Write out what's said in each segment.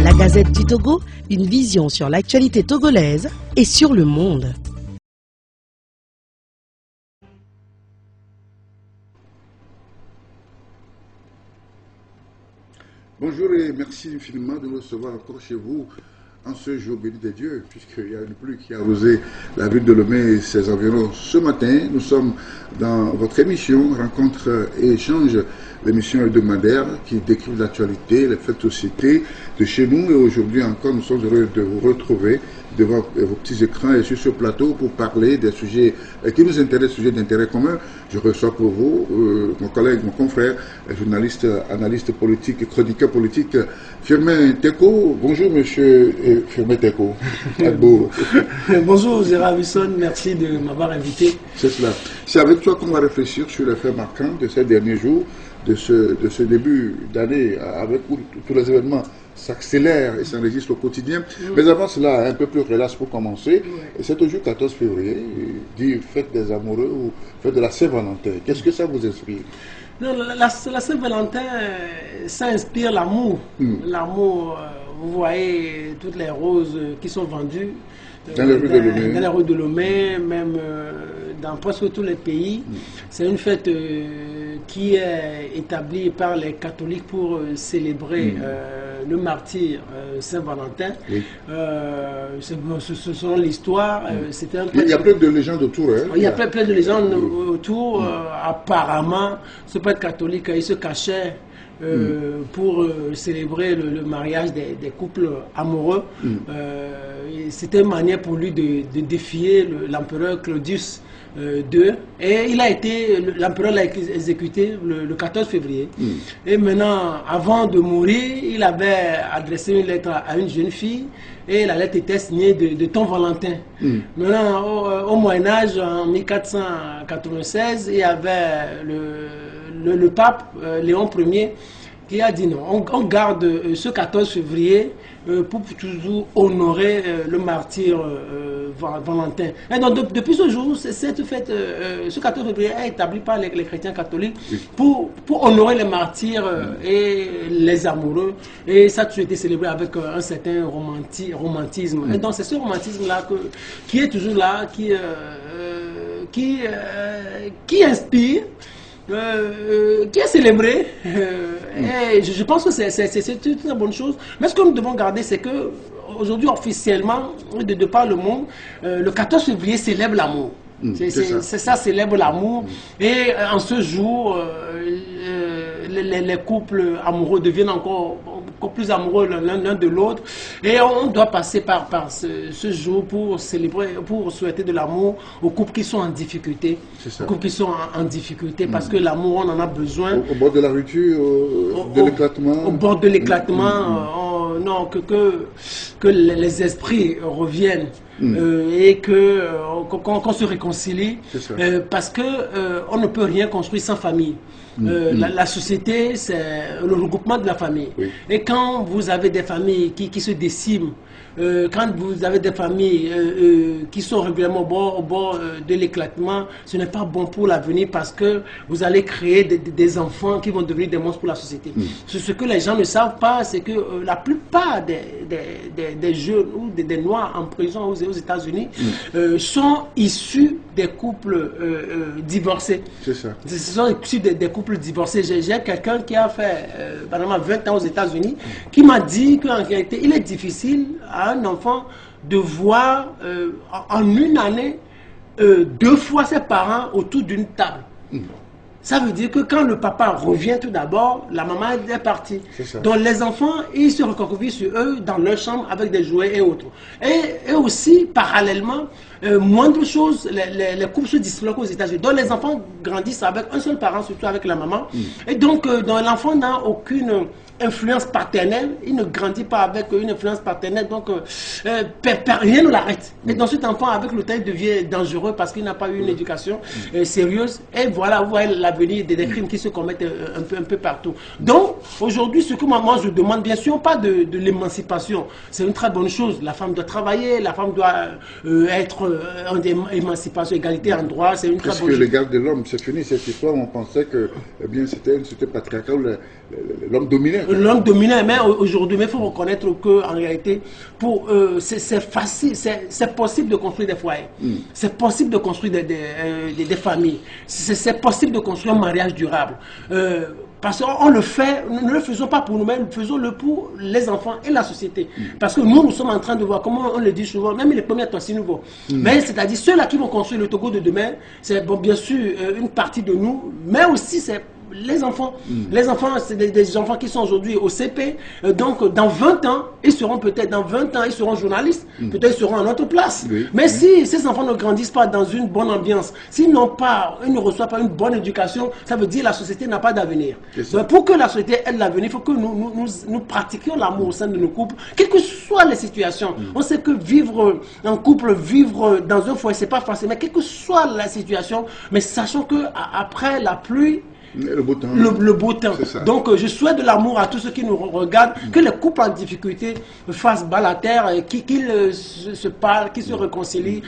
La Gazette du Togo, une vision sur l'actualité togolaise et sur le monde. Bonjour et merci infiniment de nous recevoir encore chez vous en ce jour béni des dieux, puisqu'il y a une pluie qui a arrosé la ville de Lomé et ses environs ce matin. Nous sommes dans votre émission Rencontre et Échange, l'émission hebdomadaire qui décrit l'actualité, les faits de société de chez nous. Et aujourd'hui encore, nous sommes heureux de vous retrouver devant vos petits écrans et sur ce plateau pour parler des sujets qui nous intéressent, sujets d'intérêt commun. Je reçois pour vous mon collègue, mon confrère, journaliste, analyste politique et chroniqueur politique, Firmin Teko. Bonjour monsieur Firmin Teko. Bonjour Gérard Wilson, merci de m'avoir invité. C'est cela. C'est avec toi qu'on va réfléchir sur les faits marquants de ces derniers jours, de ce début d'année, avec où tous les événements s'accélère et s'enregistre au quotidien. Mais avant cela, un peu plus relax pour commencer. C'est aujourd'hui 14 février, dit fête des amoureux ou fête de la Saint-Valentin. Qu'est-ce que ça vous inspire? Non, la Saint-Valentin, ça inspire l'amour. L'amour, vous voyez toutes les roses qui sont vendues dans les rues de Lomé. Dans les rues de Lomé, même dans presque tous les pays. C'est une fête qui est établie par les catholiques pour célébrer le martyr Saint-Valentin. Oui. Selon l'histoire, c'était un peu... Il y a plein de légendes autour. Hein? Il y a plein de légendes autour. Apparemment, ce prêtre catholique, il se cachait pour célébrer le mariage des couples amoureux. C'était une manière pour lui de défier l'empereur Claudius II. Et l'empereur l'a exécuté le 14 février. Et maintenant, avant de mourir, il avait adressé une lettre à une jeune fille. Et la lettre était signée de Ton Valentin. Maintenant, au Moyen-Âge, en 1496, il y avait le pape Léon Ier qui a dit non, on garde ce 14 février pour toujours honorer le martyr Valentin. Et donc depuis ce jour, cette fête, ce 14 février est établi par les chrétiens catholiques pour honorer les martyrs et les amoureux. Et ça a toujours été célébré avec un certain romantisme. Et donc c'est ce romantisme-là qui est toujours là, qui inspire. Qui est célébré et je pense que c'est une très bonne chose. Mais ce que nous devons garder, c'est que aujourd'hui officiellement, de par le monde, le 14 février célèbre l'amour. C'est ça, célèbre l'amour. Et en ce jour, les couples amoureux deviennent encore plus amoureux l'un de l'autre. Et on doit passer par ce jour pour célébrer, pour souhaiter de l'amour aux couples qui sont en difficulté. Aux couples qui sont en difficulté, parce que l'amour, on en a besoin. Au bord de la rupture, de l'éclatement. Au bord de l'éclatement, non, que les esprits reviennent. Et qu'on se réconcilie, parce que on ne peut rien construire sans famille. La société, c'est le regroupement de la famille. Et quand vous avez des familles qui se déciment, quand vous avez des familles qui sont régulièrement au bord de l'éclatement, ce n'est pas bon pour l'avenir, parce que vous allez créer des enfants qui vont devenir des monstres pour la société. Ce que les gens ne savent pas, c'est que la plupart des jeunes ou des Noirs en prison aux États-Unis sont issus des couples divorcés. Ce sont issus des couples divorcés. J'ai quelqu'un qui a fait pendant 20 ans aux États-Unis qui m'a dit qu'en réalité, il est difficile à un enfant de voir en une année 2 fois ses parents autour d'une table. Ça veut dire que quand le papa revient tout d'abord, la maman est partie. Donc les enfants, ils se recroquevillent sur eux dans leur chambre avec des jouets et autres. Et aussi, parallèlement, moindre chose, les couples se disloquent aux États-Unis. Donc les enfants grandissent avec un seul parent, surtout avec la maman. Et donc l'enfant n'a aucune influence paternelle, il ne grandit pas avec une influence paternelle, donc rien ne l'arrête. Et donc cet enfant, avec le temps, il devient dangereux parce qu'il n'a pas eu une éducation sérieuse. Et voilà, vous voyez l'avenir des crimes qui se commettent un peu partout. Donc aujourd'hui, ce que moi je demande, bien sûr, pas de l'émancipation. C'est une très bonne chose. La femme doit travailler, la femme doit être en émancipation, égalité en droit. C'est une très bonne chose. Parce que l'égard de l'homme, c'est fini cette histoire. On pensait que c'était patriarcal, l'homme dominait. langue dominante. Mais aujourd'hui, il faut reconnaître qu'en réalité, c'est facile, c'est possible de construire des foyers. C'est possible de construire des familles. C'est possible de construire un mariage durable. Parce qu'on le fait, nous ne le faisons pas pour nous-mêmes, faisons-le pour les enfants et la société. Parce que nous sommes en train de voir, comment on le dit souvent, même les premiers temps, c'est nouveau. Mais c'est-à-dire, ceux-là qui vont construire le Togo de demain, c'est bon, bien sûr une partie de nous, mais aussi c'est les enfants. Les enfants, c'est des enfants qui sont aujourd'hui au CP. Donc, dans 20 ans, ils seront peut-être, dans 20 ans, ils seront journalistes. Peut-être ils seront à notre place. Mais si ces enfants ne grandissent pas dans une bonne ambiance, s'ils ne reçoivent pas une bonne éducation, ça veut dire que la société n'a pas d'avenir. Pour que la société ait de l'avenir, il faut que nous pratiquions l'amour au sein de nos couples, quelles que soient les situations. On sait que vivre en couple, vivre dans un foyer, c'est pas facile. Mais quelle que soit la situation, mais sachant qu'après la pluie, le beau temps. Le beau temps. Donc, je souhaite de l'amour à tous ceux qui nous regardent, que les couples en difficulté fassent balle à terre, qu'ils se parlent, qu'ils se réconcilient.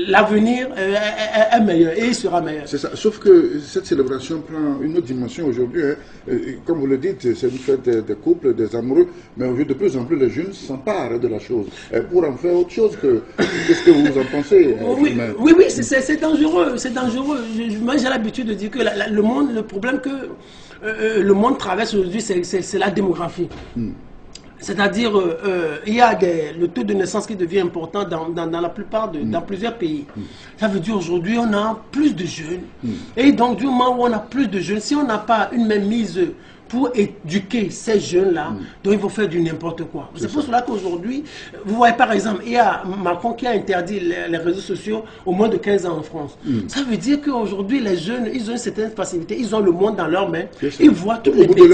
L'avenir est meilleur et il sera meilleur. C'est ça. Sauf que cette célébration prend une autre dimension aujourd'hui. Comme vous le dites, c'est une fête des couples, des amoureux, mais aujourd'hui, de plus en plus, les jeunes s'emparent de la chose pour en faire autre chose. Qu'est-ce que vous en pensez? Oui, c'est dangereux. C'est dangereux. Moi, j'ai l'habitude de dire que le problème que le monde traverse aujourd'hui, c'est la démographie. C'est-à-dire, il y a le taux de naissance qui devient important dans la plupart dans plusieurs pays. Ça veut dire aujourd'hui, on a plus de jeunes. Et donc, du moment où on a plus de jeunes, si on n'a pas une même mise pour éduquer ces jeunes-là, donc ils vont faire du n'importe quoi. C'est pour cela qu'aujourd'hui, vous voyez par exemple, il y a Macron qui a interdit les réseaux sociaux au moins de 15 ans en France. Ça veut dire qu'aujourd'hui, les jeunes, ils ont une certaine facilité, ils ont le monde dans leurs mains, ils voient toutes les bêtises.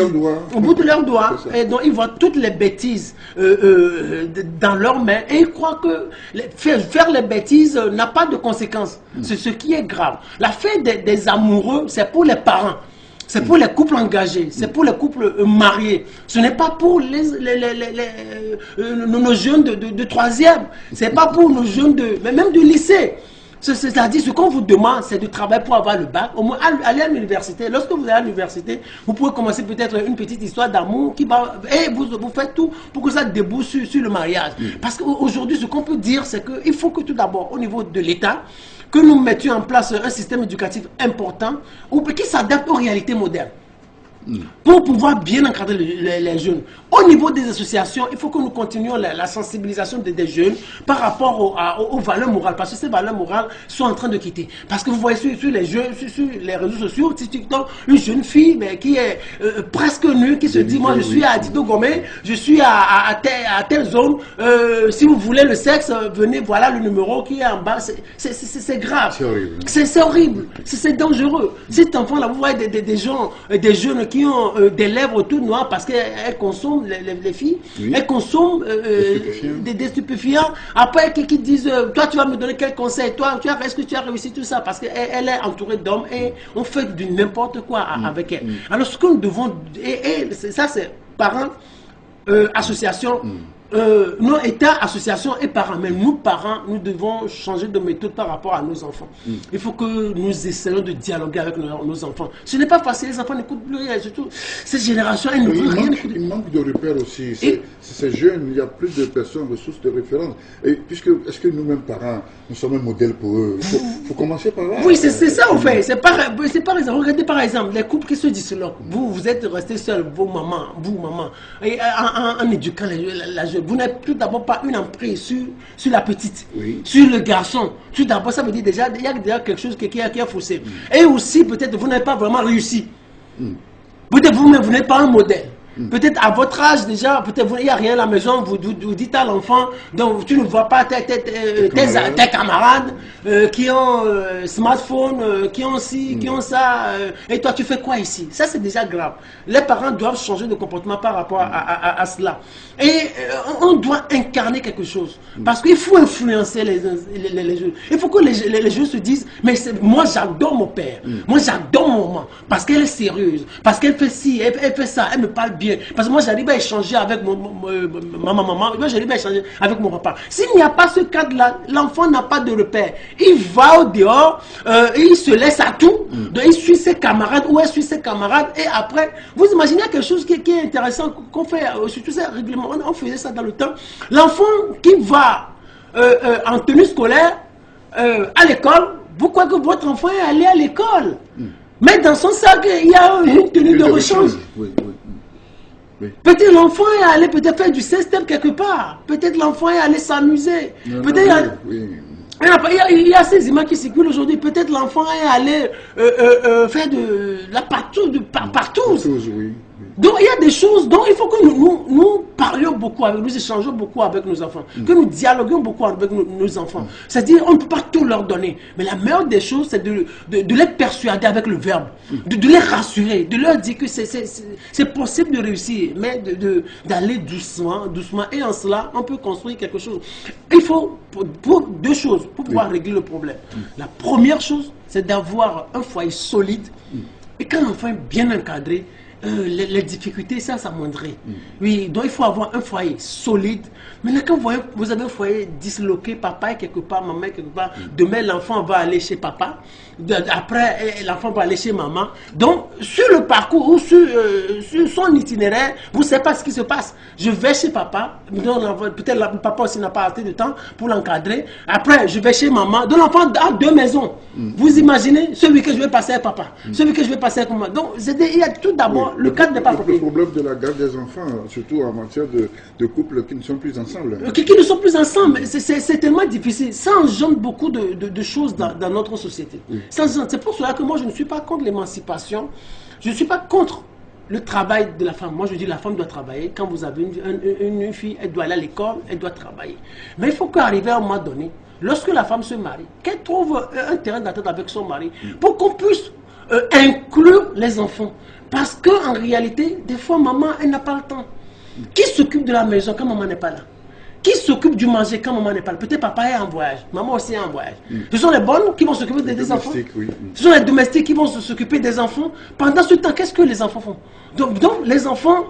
Au bout de leurs doigts. Et donc ils voient toutes les bêtises dans leurs mains et ils croient que faire les bêtises n'a pas de conséquences. C'est ce qui est grave. La fête des amoureux, c'est pour les parents. C'est pour les couples engagés, c'est pour les couples mariés. Ce n'est pas pour nos jeunes de troisième, c'est pas pour nos jeunes mais même du lycée. C'est-à-dire, ce qu'on vous demande, c'est de travailler pour avoir le bac. Au moins, aller à l'université. Lorsque vous allez à l'université, vous pouvez commencer peut-être une petite histoire d'amour qui va... Et vous faites tout pour que ça débouche sur le mariage. Parce qu'aujourd'hui, ce qu'on peut dire, c'est qu'il faut que tout d'abord, au niveau de l'État, que nous mettions en place un système éducatif important qui s'adapte aux réalités modernes. Pour pouvoir bien encadrer les jeunes. Au niveau des associations, il faut que nous continuions la sensibilisation des jeunes par rapport aux valeurs morales, parce que ces valeurs morales sont en train de quitter. Parce que vous voyez sur les réseaux sociaux, TikTok, une jeune fille qui est presque nue, qui se dit, moi je suis à Tito Gomé, je suis à telle zone, si vous voulez le sexe, venez, voilà le numéro qui est en bas. C'est grave. C'est horrible. C'est dangereux. Cet enfant-là, vous voyez des jeunes qui ont des lèvres toutes noires parce qu'elles consomment, les filles, elles consomment des stupéfiants. Après, qui disent, toi tu vas me donner quel conseil, toi, est-ce que tu as réussi tout ça? Parce qu'elle est entourée d'hommes et on fait du n'importe quoi avec elle. Alors ce que nous devons, et ça c'est parents, associations, nos États, associations et parents, mais nous parents, nous devons changer de méthode par rapport à nos enfants. Il faut que nous essayons de dialoguer avec nos enfants. Ce n'est pas facile, les enfants n'écoutent plus rien, surtout cette génération, elle ne veut rien écouter. Il manque de repères aussi. Ces jeunes, il y a plus de personnes, ressources de référence. Et puisque, est-ce que nous-mêmes parents, nous sommes un modèle pour eux? Il faut commencer par là. Oui, c'est ça en fait. C'est par exemple, regardez par exemple, les couples qui se disloquent. Vous êtes restés seuls, vous maman, et en éduquant la jeune. Vous n'êtes tout d'abord pas une emprise sur la petite, sur le garçon. Tout d'abord, ça veut dire déjà, il y a déjà quelque chose qui est faussé. Et aussi, peut-être, vous n'avez pas vraiment réussi. Peut-être vous-même, vous n'êtes pas un modèle. Peut-être à votre âge déjà, peut-être il n'y a rien à la maison, vous dites à l'enfant, donc tu ne vois pas tes camarades qui ont smartphone, qui ont ci, qui ont ça, et toi tu fais quoi ici? Ça c'est déjà grave. Les parents doivent changer de comportement par rapport à cela. Et on doit incarner quelque chose. Parce qu'il faut influencer les jeunes. Il faut que les jeunes se disent, mais moi j'adore mon père, moi j'adore mon maman, parce qu'elle est sérieuse, parce qu'elle fait ci, elle fait ça, elle me parle bien. bien. Parce que moi, j'arrive à échanger avec ma maman, moi, j'arrive à échanger avec mon papa. S'il n'y a pas ce cadre-là, l'enfant n'a pas de repère. Il va au dehors, et il se laisse à tout. Donc, il suit ses camarades, ou elle suit ses camarades, et après, vous imaginez quelque chose qui est intéressant, qu'on fait, surtout ça régulièrement, on faisait ça dans le temps. L'enfant qui va en tenue scolaire à l'école, vous croyez que votre enfant est allé à l'école. Mais dans son sac, il y a une tenue de rechange. Oui. Peut-être l'enfant est allé peut-être faire du système quelque part. Peut-être l'enfant est allé s'amuser. Peut-être il y a ces images qui circulent aujourd'hui. Peut-être l'enfant est allé faire de la partouze. Oui. Donc il y a des choses dont il faut que nous parlions beaucoup, nous échangeons beaucoup avec nos enfants, que nous dialoguions beaucoup avec nos enfants. C'est-à-dire on ne peut pas tout leur donner. Mais la meilleure des choses, c'est de les persuader avec le verbe, de les rassurer, de leur dire que c'est possible de réussir, mais d'aller doucement. Et en cela, on peut construire quelque chose. Il faut pour deux choses pour pouvoir régler le problème. La première chose, c'est d'avoir un foyer solide. Et quand l'enfant est bien encadré, les difficultés, ça s'amoindrit. Oui, donc il faut avoir un foyer solide. Maintenant, quand vous avez un foyer disloqué, papa est quelque part, maman est quelque part, demain l'enfant va aller chez papa, après l'enfant va aller chez maman. Donc, sur le parcours ou sur son itinéraire, vous ne savez pas ce qui se passe. Je vais chez papa, peut-être le papa aussi n'a pas assez de temps pour l'encadrer. Après, je vais chez maman. Donc, l'enfant a deux maisons. Vous imaginez, celui que je vais passer avec papa, celui que je vais passer avec maman. Donc, il y a tout d'abord. Le cadre n'est pas le problème de la garde des enfants, surtout en matière de couples qui ne sont plus ensemble. Qui ne sont plus ensemble, c'est tellement difficile. Ça engendre beaucoup de choses dans notre société. C'est pour cela que moi, je ne suis pas contre l'émancipation. Je ne suis pas contre le travail de la femme. Moi, je dis la femme doit travailler. Quand vous avez une fille, elle doit aller à l'école, elle doit travailler. Mais il faut qu'arriver à un moment donné, lorsque la femme se marie, qu'elle trouve un terrain d'entente avec son mari pour qu'on puisse inclure les enfants. Parce qu'en réalité, des fois, maman, elle n'a pas le temps. Qui s'occupe de la maison quand maman n'est pas là? Qui s'occupe du manger quand maman n'est pas là? Peut-être papa est en voyage, maman aussi est en voyage. Ce sont les bonnes qui vont s'occuper des enfants. Ce sont les domestiques qui vont s'occuper des enfants. Pendant ce temps, qu'est-ce que les enfants font? Donc les enfants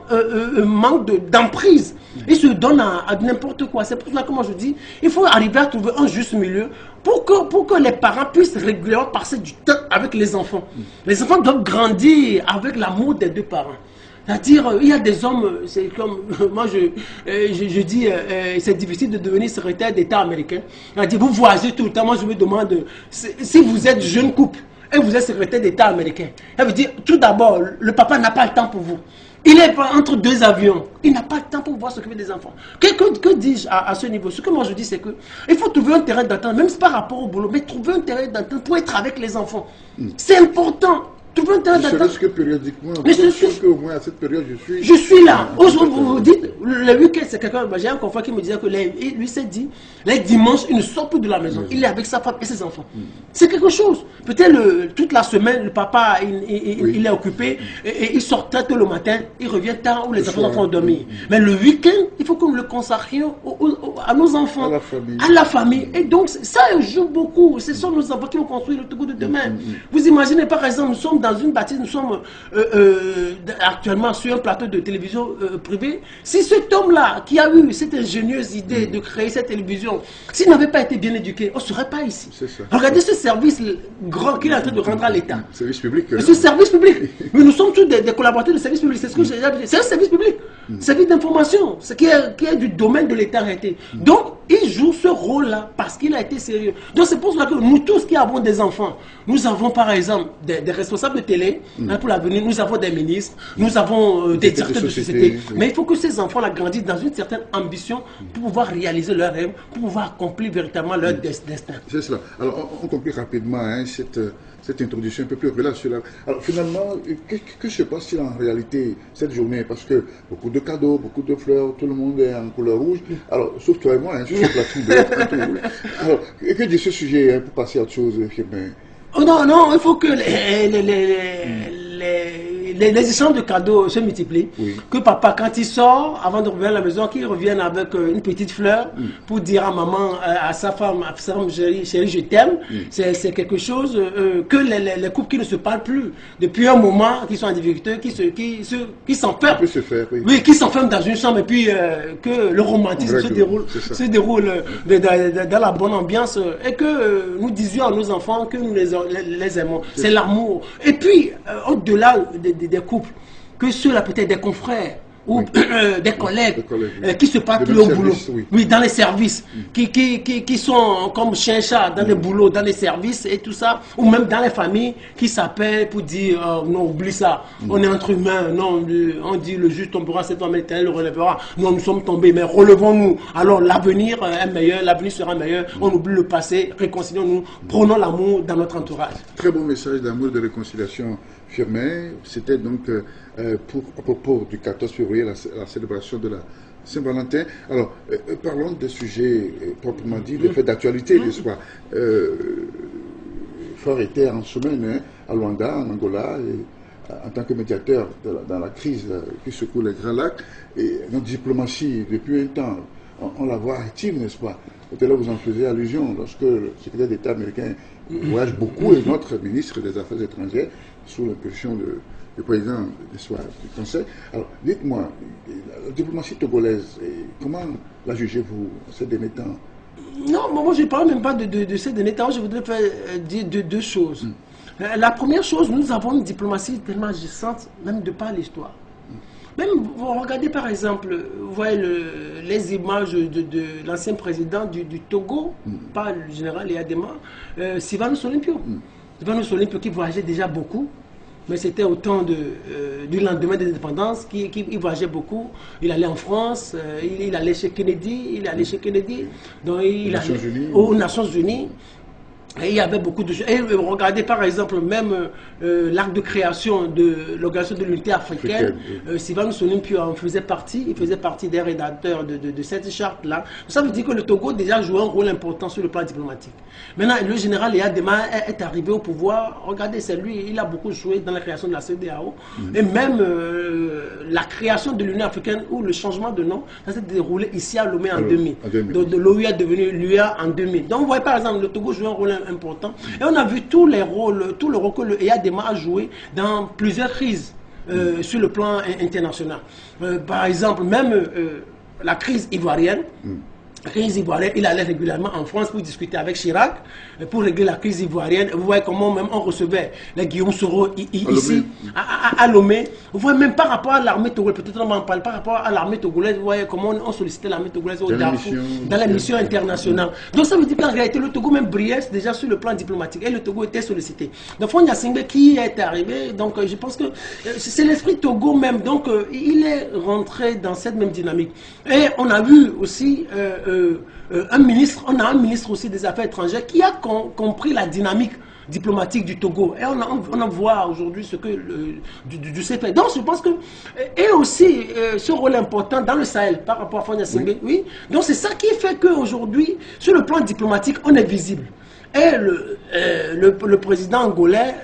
manquent d'emprise. Ils se donnent à n'importe quoi. C'est pour cela que moi je dis, il faut arriver à trouver un juste milieu pour que les parents puissent régulièrement passer du temps avec les enfants. Les enfants doivent grandir avec l'amour des deux parents. C'est-à-dire, il y a des hommes, c'est comme, moi je dis, c'est difficile de devenir secrétaire d'État américain. C'est-à-dire, vous voyagez tout le temps, moi je me demande, si vous êtes jeune couple et vous êtes secrétaire d'État américain, ça veut dire, tout d'abord, le papa n'a pas le temps pour vous. Il est entre deux avions. Il n'a pas le temps pour pouvoir s'occuper des enfants. Que dis-je à ce niveau? Ce que moi je dis, c'est qu'il faut trouver un terrain d'entente, même par rapport au boulot, mais trouver un terrain d'entente pour être avec les enfants. C'est important. Ne serait-ce que périodiquement. Au moins à cette période, je suis là. Vous dites, le week-end, c'est quelqu'un. J'ai un confrère qui me disait que lui s'est dit, les dimanches, il ne sort plus de la maison. Il est avec sa femme et ses enfants. C'est quelque chose. Peut-être toute la semaine, le papa, il est occupé et il sort très tôt le matin, il revient tard où les enfants vont dormir. Mais le week-end, il faut que nous le consacrions à nos enfants, à la famille. Et donc, ça joue beaucoup. Ce sont nos enfants qui vont construire le Togo de demain. Vous imaginez, par exemple, nous sommes dans une bâtisse, nous sommes actuellement sur un plateau de télévision privée. Si cet homme-là, qui a eu cette ingénieuse idée de créer cette télévision, s'il n'avait pas été bien éduqué, on ne serait pas ici. Regardez ce service grand qu'il est en train de rendre à l'État. Service public. Ce service public. Mais nous sommes tous des collaborateurs du service public. C'est ce que j'ai dit. C'est un service public. Service d'information. Ce qui est du domaine de l'État arrêté. Donc, il joue ce rôle-là parce qu'il a été sérieux. Donc, c'est pour cela que nous tous qui avons des enfants, nous avons par exemple des responsables de télé pour l'avenir, nous avons des ministres, nous avons des directeurs de société. Mais il faut que ces enfants-là grandissent dans une certaine ambition pour pouvoir réaliser leurs rêves, pour pouvoir accomplir véritablement leur destin. C'est cela. Alors, on conclut rapidement cette introduction un peu plus relationnelle. Alors, finalement, que se passe-t-il en réalité cette journée? Parce que beaucoup de cadeaux, beaucoup de fleurs, tout le monde est en couleur rouge. Alors, sauf toi et moi, sur ce plateau de Alors, que dit ce sujet pour passer à autre chose, Firmin? Oh non, il faut que les échanges de cadeaux se multiplient. Oui. Que papa, quand il sort, avant de revenir à la maison, qu'il revienne avec une petite fleur pour dire à maman, à sa femme, chérie, je t'aime. C'est quelque chose que les couples qui ne se parlent plus depuis un moment, qui sont en difficulté, qui s'enferment. Oui, qui s'enferment dans une chambre et puis que le romantisme se déroule dans la bonne ambiance et que nous disions à nos enfants que nous les aimons. C'est l'amour. Et puis, au-delà des couples, que ceux-là peut-être des confrères ou des collègues qui se parlent plus au boulot, oui, dans les services, qui sont comme chien-chat dans les boulots, dans les services et tout ça, ou même dans les familles qui s'appellent pour dire non, oublie ça, on est entre humains, non, on dit le juste tombera, cet homme l'éternel le relèvera, non, nous sommes tombés, mais relevons-nous, alors l'avenir est meilleur, l'avenir sera meilleur, on oublie le passé, réconcilions-nous, prenons l'amour dans notre entourage. Très bon message d'amour, de réconciliation. Firmin, c'était donc à propos du 14 février, la célébration de la Saint-Valentin. Alors, parlons des sujets proprement dit, des faits d'actualité, n'est-ce pas? Fort était en semaine à Luanda, en Angola, et, en tant que médiateur dans la crise qui secoue les Grands Lacs. Et notre diplomatie, depuis un temps, on la voit active, n'est-ce pas? Peut-être là, vous en faisiez allusion, lorsque le secrétaire d'État américain voyage beaucoup, et notre ministre des Affaires étrangères, sous l'impulsion du président du Conseil. Alors, dites-moi, la diplomatie togolaise, comment la jugez-vous ces derniers temps? Non, moi je ne parle même pas de ces derniers temps, je voudrais dire deux choses. La première chose, nous avons une diplomatie tellement agissante, même de par l'histoire. Même, vous regardez par exemple, vous voyez les images de l'ancien président du Togo, pas le général Eyadema, Sylvanus Olympio. Sylvanus Olympio qui voyageait déjà beaucoup, mais c'était au temps du lendemain de l'indépendance qu'il voyageait beaucoup. Il allait en France, il allait chez Kennedy, donc il allait aux Nations Unies. Et il y avait beaucoup de choses. Et regardez par exemple même l'acte de création de l'Organisation de l'Unité africaine. Sylvanus Olympio en faisait partie. Il faisait partie des rédacteurs de cette charte-là. Ça veut dire que le Togo déjà joué un rôle important sur le plan diplomatique. Maintenant, le général Eyadema est arrivé au pouvoir. Regardez, c'est lui, il a beaucoup joué dans la création de la CEDEAO. Et même la création de l'Union africaine ou le changement de nom, ça s'est déroulé ici à Lomé en 2000. Donc l'OUA est devenu l'UA en 2000. Donc vous voyez par exemple, le Togo joue un rôle important. Et on a vu tous les rôles, tout le rôle que le Eyadema a joué dans plusieurs crises sur le plan international. Par exemple, même la crise ivoirienne. La crise ivoirienne, il allait régulièrement en France pour discuter avec Chirac, pour régler la crise ivoirienne. Vous voyez comment même on recevait les Guillaume Soro ici, à Lomé. Vous voyez même par rapport à l'armée togolaise, peut-être on en parle, par rapport à l'armée togolaise, vous voyez comment on sollicitait l'armée togolaise au Darfour, dans les missions internationales. Donc ça veut dire qu'en réalité, le Togo même brillait déjà sur le plan diplomatique, et le Togo était sollicité. Donc Faure Gnassingbé qui est arrivé, donc je pense que c'est l'esprit Togo même, donc il est rentré dans cette même dynamique. Et on a vu aussi un ministre aussi des Affaires étrangères qui a compris la dynamique diplomatique du Togo. Et on en voit aujourd'hui ce que du CFA. Donc je pense que, et aussi ce rôle important dans le Sahel par rapport à Faure Gnassingbé, oui. Donc c'est ça qui fait qu'aujourd'hui, sur le plan diplomatique, on est visible. Et le président angolais,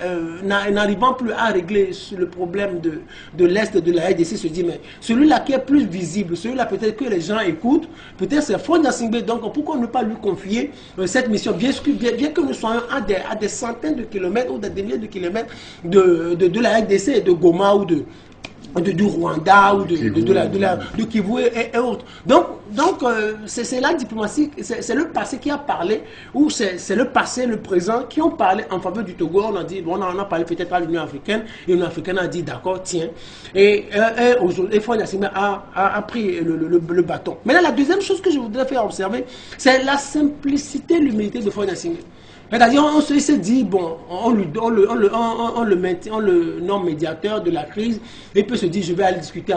n'arrivant plus à régler le problème de l'Est de la RDC, se dit, mais celui-là qui est plus visible, celui-là peut-être que les gens écoutent, peut-être c'est Faure Gnassingbé, donc pourquoi ne pas lui confier cette mission, bien que nous soyons à des centaines de kilomètres ou des milliers de kilomètres de la RDC et de Goma ou du Rwanda ou de Kivu et autres. Donc c'est la diplomatie, c'est le passé qui a parlé, ou c'est le passé, le présent qui ont parlé en faveur du Togo. On a dit, bon, on a parlé peut-être à l'Union africaine, et l'Union africaine a dit d'accord, tiens. Et aujourd'hui, Faure Gnassingbé a pris le bâton. Mais là, la deuxième chose que je voudrais faire observer, c'est la simplicité, l'humilité de Faure Gnassingbé. C'est-à-dire, on se dit, bon, on le nomme médiateur de la crise, et peut se dire, je vais aller discuter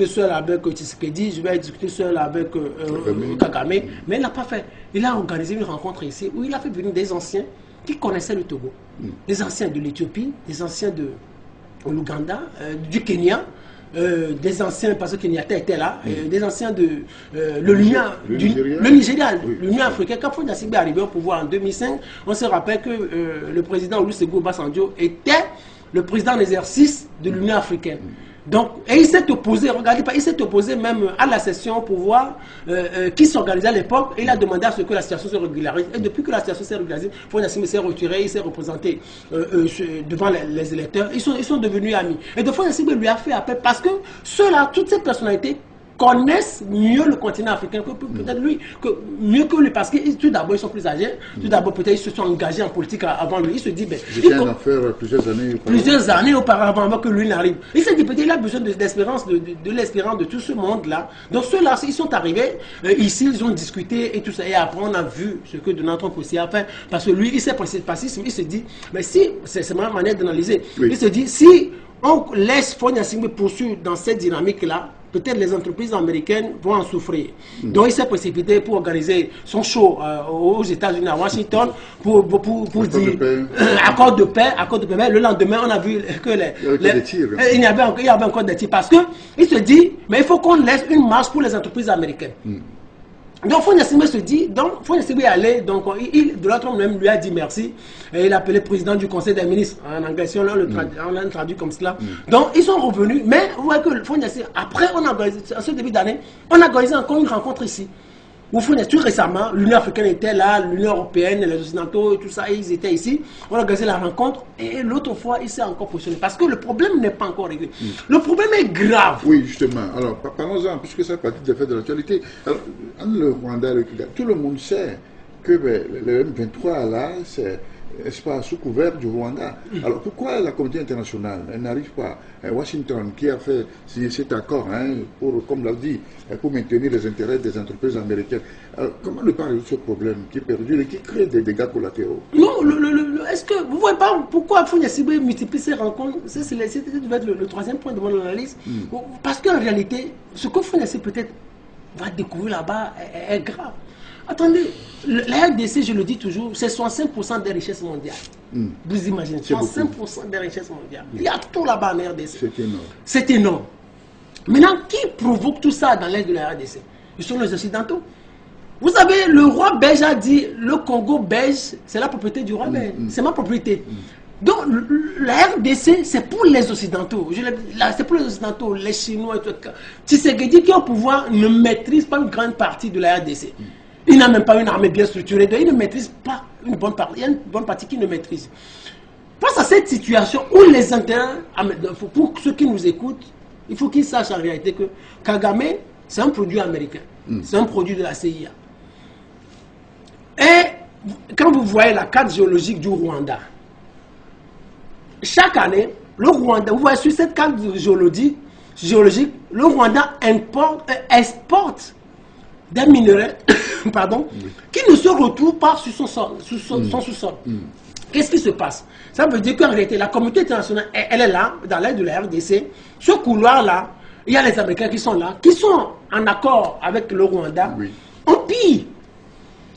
seul avec Tshisekedi, je vais aller discuter seul avec Kagame, mais il n'a pas fait. Il a organisé une rencontre ici, où il a fait venir des anciens qui connaissaient le Togo, des anciens de l'Éthiopie, des anciens de l'Ouganda, du Kenya, des anciens, parce que Kenyatta était là, des anciens de le Nigeria, l'Union africaine. Quand Faure Gnassingbé est arrivé au pouvoir en 2005, on se rappelle que le président Olusegun Obasanjo était le président en exercice de l'Union africaine. Donc, et il s'est opposé, regardez pas, il s'est opposé même à la session pour voir qui s'organisait à l'époque. Et il a demandé à ce que la situation se régularise. Et depuis que la situation s'est régularisée, Faure Gnassingbé s'est retiré, il s'est représenté devant les électeurs. Ils sont devenus amis. Et de Faure Gnassingbé lui a fait appel parce que ceux-là, toutes ces personnalités, connaissent mieux le continent africain que peut-être lui, mieux que lui, parce que tout d'abord ils sont plus âgés, tout d'abord peut-être ils se sont engagés en politique avant lui, il se dit, en affaires plusieurs années auparavant avant que lui n'arrive. Il s'est dit peut-être il a besoin d'espérance, de l'espérance de tout ce monde-là. Donc ceux-là, ils sont arrivés ici, ils ont discuté et tout ça, et après on a vu ce que Donald Trump aussi a fait, parce que lui, il s'est passé, il se dit, mais si, c'est ma manière d'analyser, il se dit, si on laisse Faure Gnassingbé poursuivre dans cette dynamique-là, peut-être les entreprises américaines vont en souffrir. Donc il s'est précipité pour organiser son show aux États-Unis, à Washington, pour dire accord de paix. Mais le lendemain, on a vu que il y avait encore des tirs. Parce qu'il se dit, mais il faut qu'on laisse une marge pour les entreprises américaines. Donc Faure Gnassingbé se dit, donc Faure Gnassingbé est allé, donc Donald Trump même lui a dit merci, et il a appelé président du Conseil des ministres, en anglais, si on l'a traduit comme cela. Donc ils sont revenus, mais vous voyez que Faure Gnassingbé, après on a organisé, en ce début d'année, on a organisé encore une rencontre ici. Où tout récemment, l'Union africaine était là, l'Union européenne, les Occidentaux et tout ça, ils étaient ici. On a organisé la rencontre et l'autre fois, il s'est encore positionné. Parce que le problème n'est pas encore réglé. Le problème est grave. Oui, justement. Alors, parlons-en, puisque ça fait partie des faits de l'actualité. Alors, le Rwanda et le Kigali, tout le monde sait que le M23, là, c'est pas sous couvert du Rwanda. Alors pourquoi la communauté internationale n'arrive pas, Washington qui a fait signer cet accord pour, comme l'a dit, pour maintenir les intérêts des entreprises américaines. Alors, comment ne pas résoudre ce problème qui perdure et qui crée des dégâts collatéraux? Non, est-ce que vous ne voyez pas pourquoi Faure Gnassingbé multiplie ces rencontres? C'est devait être le troisième point de mon analyse. Parce qu'en réalité, ce que Faure Gnassingbé peut-être va découvrir là-bas est grave. Attendez, la RDC, je le dis toujours, c'est 65% des richesses mondiales. Vous imaginez, 65% des richesses mondiales. Il y a tout là-bas en RDC. C'est énorme. C'est énorme. Maintenant, qui provoque tout ça dans l'est de la RDC? Ce sont les Occidentaux. Vous savez, le roi belge a dit, le Congo belge, c'est la propriété du roi belge. C'est ma propriété. Donc, la RDC, c'est pour les Occidentaux. C'est pour les Occidentaux, les Chinois et tout. Tshisekedi qui au pouvoir ne maîtrise pas une grande partie de la RDC. Il n'a même pas une armée bien structurée, donc il ne maîtrise pas une bonne partie. Il y a une bonne partie qu'il ne maîtrise. Face à cette situation où les intérêts, pour ceux qui nous écoutent, il faut qu'ils sachent en réalité que Kagame, c'est un produit américain. C'est un produit de la CIA. Et quand vous voyez la carte géologique du Rwanda, chaque année, le Rwanda, vous voyez sur cette carte géologique, le Rwanda exporte des minerais qui ne se retrouvent pas sur son sous-sol. Qu'est-ce qui se passe? Ça veut dire qu'en réalité, la communauté internationale, elle est là, dans l'aide de la RDC. Ce couloir-là, il y a les Américains qui sont là, qui sont en accord avec le Rwanda. On pille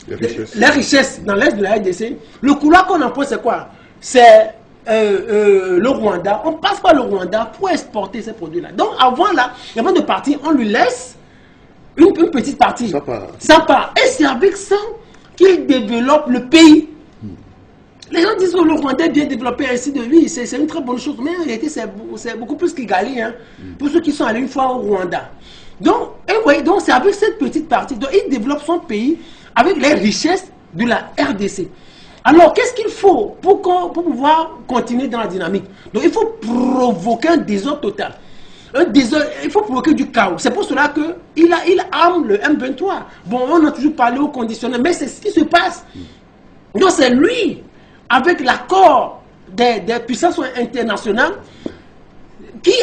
les richesses dans l'est de la RDC. Le couloir qu'on emploie, c'est quoi? C'est le Rwanda. On passe par le Rwanda pour exporter ces produits-là. Donc avant de partir, on lui laisse une petite partie. Ça part. Et c'est avec ça qu'il développe le pays. Les gens disent que le Rwanda est bien développé, ainsi de lui, c'est une très bonne chose. Mais en réalité, c'est beaucoup plus Kigali, pour ceux qui sont allés une fois au Rwanda. Donc, c'est avec cette petite partie. Donc, il développe son pays avec les richesses de la RDC. Alors, qu'est-ce qu'il faut pour pouvoir continuer dans la dynamique? Donc, il faut provoquer un désordre total. Il faut provoquer du chaos. C'est pour cela qu'il arme le M23. Bon, on a toujours parlé au conditionnel, mais c'est ce qui se passe. Donc, c'est lui, avec l'accord des puissances internationales, qui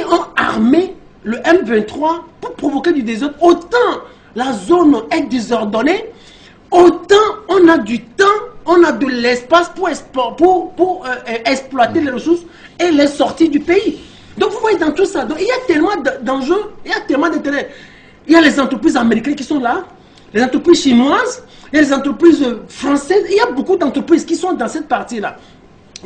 ont armé le M23 pour provoquer du désordre. Autant la zone est désordonnée, autant on a du temps, on a de l'espace pour exploiter les ressources et les sortir du pays. Donc vous voyez dans tout ça, donc, il y a tellement d'enjeux, il y a tellement d'intérêts. Il y a les entreprises américaines qui sont là, les entreprises chinoises, il y a les entreprises françaises, il y a beaucoup d'entreprises qui sont dans cette partie-là,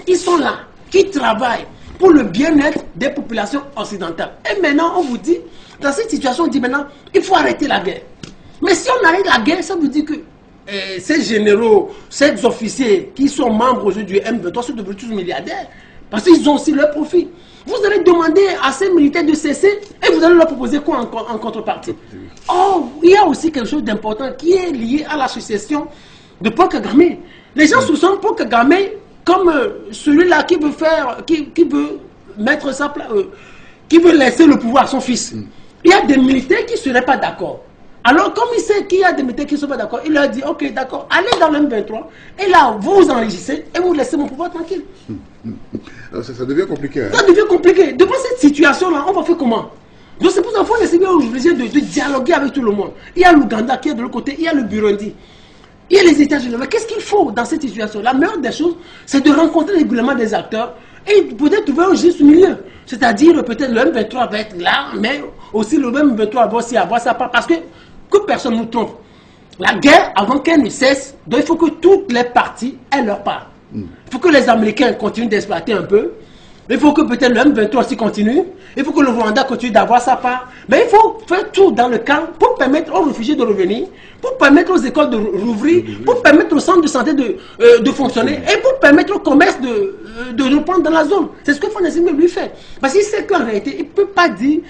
qui sont là, qui travaillent pour le bien-être des populations occidentales. Et maintenant, on vous dit, dans cette situation, on dit maintenant, il faut arrêter la guerre. Mais si on arrête la guerre, ça veut dire que ces généraux, ces officiers qui sont membres aujourd'hui du M23 sont devenus tous milliardaires. Parce qu'ils ont aussi leur profit. Vous allez demander à ces militaires de cesser et vous allez leur proposer quoi en contrepartie? Oh, il y a aussi quelque chose d'important qui est lié à l'association de Paul Kagame. Les gens soupçonnent Paul Kagame comme celui-là qui veut faire, qui veut mettre sa place, qui veut laisser le pouvoir à son fils. Il y a des militaires qui ne seraient pas d'accord. Alors, comme il sait qu'il y a des militaires qui ne sont pas d'accord, il leur dit, ok, d'accord, allez dans le M23, et là, vous enregistrez, et vous laissez mon pouvoir tranquille. Alors, ça devient compliqué. Hein? Ça devient compliqué. Devant cette situation-là, on va faire comment? Donc, c'est pour ça qu'il faut essayer aujourd'hui de dialoguer avec tout le monde. Il y a l'Ouganda qui est de l'autre côté, il y a le Burundi, il y a les États-Unis. Mais qu'est-ce qu'il faut dans cette situation? La meilleure des choses, c'est de rencontrer régulièrement des acteurs et peut-être trouver un juste milieu. C'est-à-dire, peut-être le M23 va être là, mais aussi le M23 va aussi avoir sa part. Parce que personne ne nous trompe. La guerre, avant qu'elle ne cesse, donc il faut que toutes les parties aient leur part. Il faut que les Américains continuent d'exploiter un peu. Il faut que peut-être le M23 aussi continue. Il faut que le Rwanda continue d'avoir sa part. Mais il faut faire tout dans le camp pour permettre aux réfugiés de revenir, pour permettre aux écoles de rouvrir, pour permettre aux centres de santé de fonctionner et pour permettre au commerce de reprendre dans la zone. C'est ce que Fonia Singbe lui fait. Parce qu'il sait qu'en réalité, il ne peut pas dire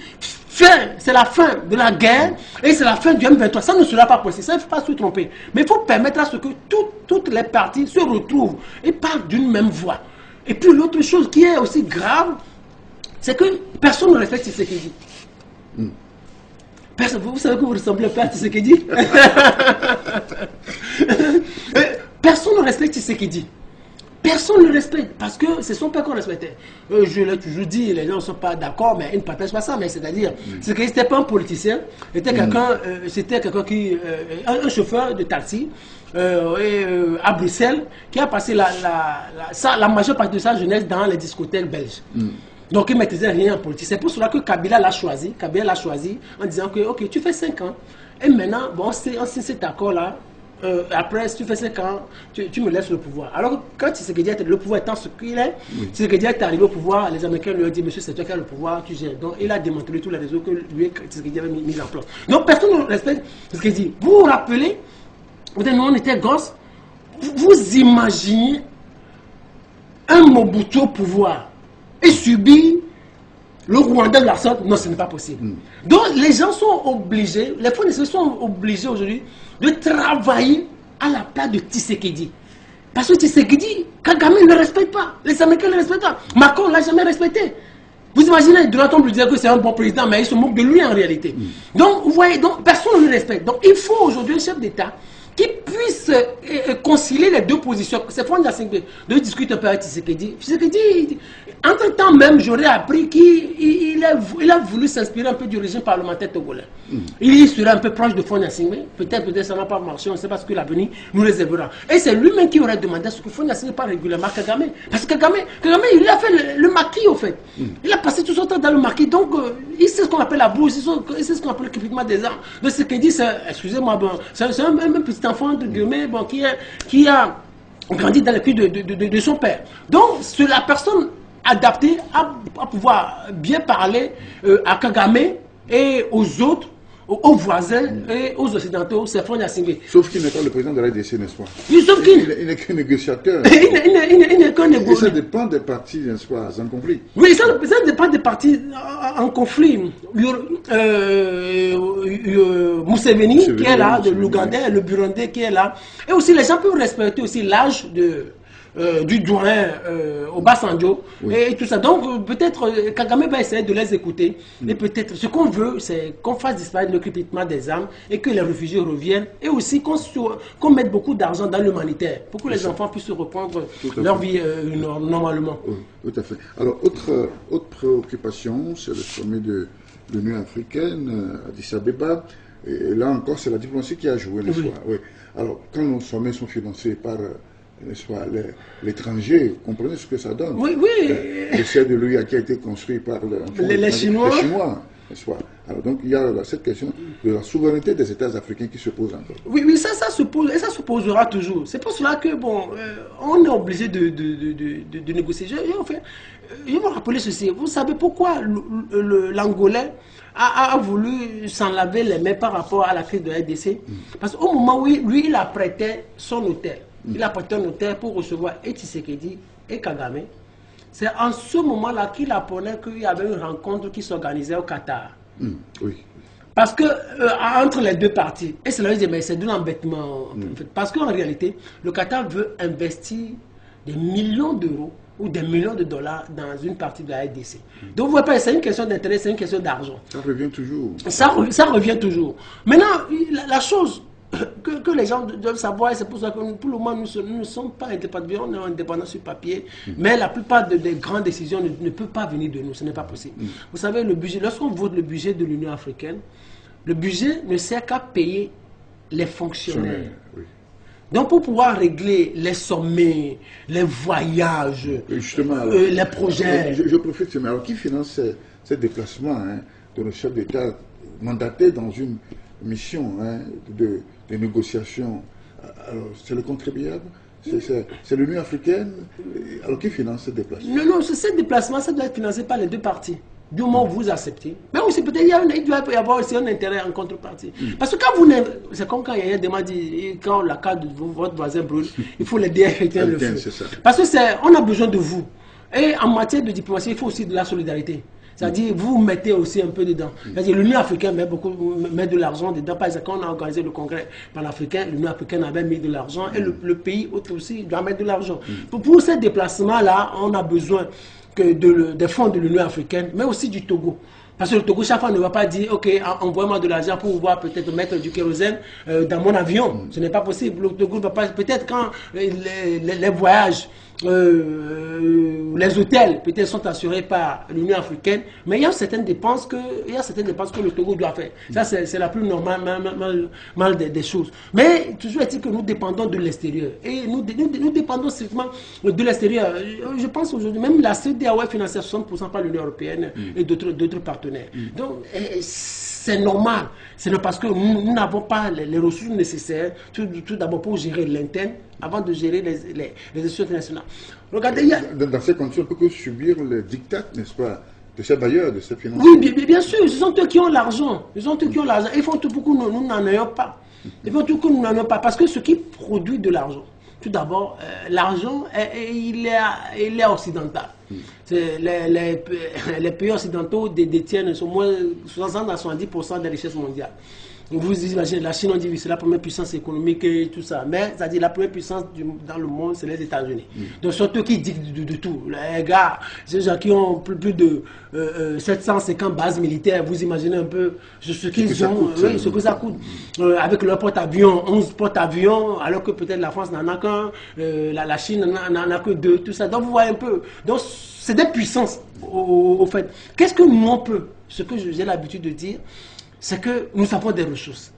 c'est la fin de la guerre et c'est la fin du M23. Ça ne sera pas possible. Ça, il ne faut pas se tromper. Mais il faut permettre à ce que toutes les parties se retrouvent et parlent d'une même voix. Et puis l'autre chose qui est aussi grave, c'est que personne ne respecte ce qu'il dit. Vous savez que vous ressemblez pas à ce qu'il dit. Personne ne respecte ce qu'il dit. Personne ne le respecte parce que c'est son père qu'on respectait. Je l'ai toujours dit, les gens ne sont pas d'accord, mais ils ne partagent pas ça. Mais c'est-à-dire, c'est qu'il n'était pas un politicien, c'était quelqu'un qui, un chauffeur de taxi à Bruxelles, qui a passé la majeure partie de sa jeunesse dans les discothèques belges. Donc il ne maîtrisait rien en politique. C'est pour cela que Kabila l'a choisi. Kabila l'a choisi en disant que ok, tu fais 5 ans. Et maintenant, bon, on signe cet accord-là. Après, si tu fais 5 ans, tu me laisses le pouvoir. Alors, quand Tshisekedi le pouvoir étant ce qu'il est, Tshisekedi est arrivé au pouvoir, les Américains lui ont dit, monsieur, c'est toi qui as le pouvoir, tu gères. Donc, il a démantelé tous les réseaux que lui, Tshisekedi avait mis en place. Donc, personne ne respecte Tshisekedi. Vous vous rappelez, nous, on était gosses, vous imaginez un Mobutu au pouvoir et subir le Rwanda de la sorte? Non, ce n'est pas possible. Donc, les gens sont obligés, les fournisseurs sont obligés aujourd'hui de travailler à la place de Tshisekedi. Parce que Tshisekedi, Kagame ne le respecte pas. Les Américains ne le respectent pas. Macron ne l'a jamais respecté. Vous imaginez, Donald lui dire que c'est un bon président, mais il se moque de lui en réalité. Donc, vous voyez, personne ne le respecte. Donc, il faut aujourd'hui un chef d'État qui puisse concilier les deux positions. C'est Fonia Singbe de discuter un peu avec Tshisekedi. Tshisekedi, entre-temps même, j'aurais appris qu'il a voulu s'inspirer un peu du régime parlementaire togolais. Il serait un peu proche de Fonia Singbe. Peut-être ça n'a pas marché, on ne sait pas ce que l'avenir nous réservera. Et c'est lui-même qui aurait demandé à ce que Fonia Singbe parle régulièrement à Kagame. Parce que Kagame, il a fait le maquis, au fait. Il a passé tout son temps dans le maquis. Donc, il sait ce qu'on appelle la bourse, il sait ce qu'on appelle l'équipement des armes. Donc, ce qu'il dit, c'est, excusez-moi, bon, c'est un petit enfant de guillemets, bon, qui a grandi dans le cul de son père. Donc, c'est la personne adaptée à pouvoir bien parler à Kagame et aux autres, aux voisins et aux occidentaux, c'est Fonia Singbe. Sauf qu'il n'est pas le président de la RDC, n'est-ce pas? Il n'est qu'un négociateur. Il n'est qu'un négociateur. Et ça dépend des partis, n'est-ce pas, en conflit. Oui, ça dépend des partis en conflit. Museveni qui est là, de l'Ouganda, le Burundais qui est là. Et aussi, les gens peuvent respecter aussi l'âge du doyen Obasanjo et tout ça. Donc peut-être Kagame va essayer de les écouter et peut-être ce qu'on veut c'est qu'on fasse disparaître le crépitement des armes et que les réfugiés reviennent et aussi qu'on mette beaucoup d'argent dans l'humanitaire pour que les enfants puissent reprendre leur vie normalement. Oui, tout à fait. Alors autre préoccupation, c'est le sommet de l'Union africaine à Addis Abeba. Et là encore, c'est la diplomatie qui a joué, n'est-ce pas? Oui. Alors, quand nos sommets sont financés par n'est-ce pas, l'étranger, vous comprenez ce que ça donne? Oui. Le ciel de l'UIA qui a été construit par les Chinois. Les Chinois, n'est-ce pas? Alors donc il y a cette question de la souveraineté des États africains qui se pose encore. Oui, ça se pose et ça se posera toujours. C'est pour cela que bon, on est obligé de négocier. Je vais vous rappeler ceci. Vous savez pourquoi l'Angolais a voulu s'en laver les mains par rapport à la crise de la RDC? Parce qu'au moment où lui il a prêté son hôtel. Il a prêté un hôtel pour recevoir et Tshisekedi et Kagame. C'est en ce moment-là qu'il apprenait qu'il y avait une rencontre qui s'organisait au Qatar. Oui. Parce que entre les deux parties, et cela veut dire mais c'est de l'embêtement. En fait, parce qu'en réalité, le Qatar veut investir des millions d'euros ou des millions de dollars dans une partie de la RDC. Donc vous voyez pas, c'est une question d'intérêt, c'est une question d'argent. Ça revient toujours. Ça revient toujours. Maintenant, la chose que les gens doivent savoir, et c'est pour ça que pour le moment nous ne sommes pas indépendants, on est indépendants sur papier, mais la plupart des grandes décisions ne peuvent pas venir de nous, ce n'est pas possible. Vous savez, le budget, lorsqu'on vote le budget de l'Union africaine, le budget ne sert qu'à payer les fonctionnaires. Oui. Donc pour pouvoir régler les sommets, les voyages, justement, alors, les projets... Je profite, mais alors qui finance ces déplacements de nos chefs d'État mandatés dans une mission de négociation? Alors c'est le contribuable? C'est l'Union africaine? Alors qui finance ces déplacements? Non, ces déplacements, ça doit être financé par les deux parties. Du moment où vous acceptez. Mais aussi, peut-être il doit y avoir aussi un intérêt en contrepartie. Parce que quand vous n'avez... C'est comme quand Yaya Dema dit, quand la carte de votre voisin brûle, il faut l'aider à éteindre le feu. Parce que on a besoin de vous. Et en matière de diplomatie, il faut aussi de la solidarité. C'est-à-dire, vous mettez aussi un peu dedans. C'est-à-dire, l'Union africaine met de l'argent dedans. Par exemple, quand on a organisé le congrès panafricain, l'Union africaine avait mis de l'argent et le pays aussi doit mettre de l'argent. Pour ces déplacements-là, on a besoin des fonds de l'Union africaine, mais aussi du Togo. Parce que le Togo, chaque fois, ne va pas dire, OK, envoie-moi de l'argent pour pouvoir peut-être mettre du kérosène dans mon avion. Ce n'est pas possible. Le Togo ne va pas... Peut-être quand les voyages, les hôtels, peut-être sont assurés par l'Union africaine, mais il y a certaines dépenses que le Togo doit faire. Ça, c'est la plus normale des choses. Mais toujours est-il que nous dépendons de l'extérieur. Et nous dépendons strictement de l'extérieur. Je pense aujourd'hui, même la CEDEAO est financée à 60% par l'Union européenne et d'autres partenaires. Donc, c'est normal. C'est parce que nous n'avons pas les ressources nécessaires, tout d'abord pour gérer l'interne, avant de gérer les institutions internationales. Regardez, dans ces conditions, on peut que subir les dictats, n'est-ce pas, de ces bailleurs, de ces financiers? Oui, bien sûr, ce sont eux qui ont l'argent. Ils font tout pour que nous n'en ayons pas. Ils font tout pour que nous n'en ayons pas. Parce que ce qui produit de l'argent, tout d'abord, l'argent, il est occidental. Les pays occidentaux détiennent au moins 60 à 70% des richesses mondiales. Vous imaginez, la Chine, on dit c'est la première puissance économique et tout ça. Mais, c'est-à-dire, la première puissance dans le monde, c'est les États-Unis. Donc, ce sont eux qui dictent de tout. Les gars, ces gens qui ont plus de 750 bases militaires, vous imaginez un peu ce qu'ils ont, ce que ça coûte. Avec leur porte-avions, 11 porte-avions, alors que peut-être la France n'en a qu'un, la Chine n'en a que 2, tout ça. Donc, vous voyez un peu. Donc, c'est des puissances, au fait. Qu'est-ce que nous, on peut? Ce que j'ai l'habitude de dire, c'est que nous avons des ressources.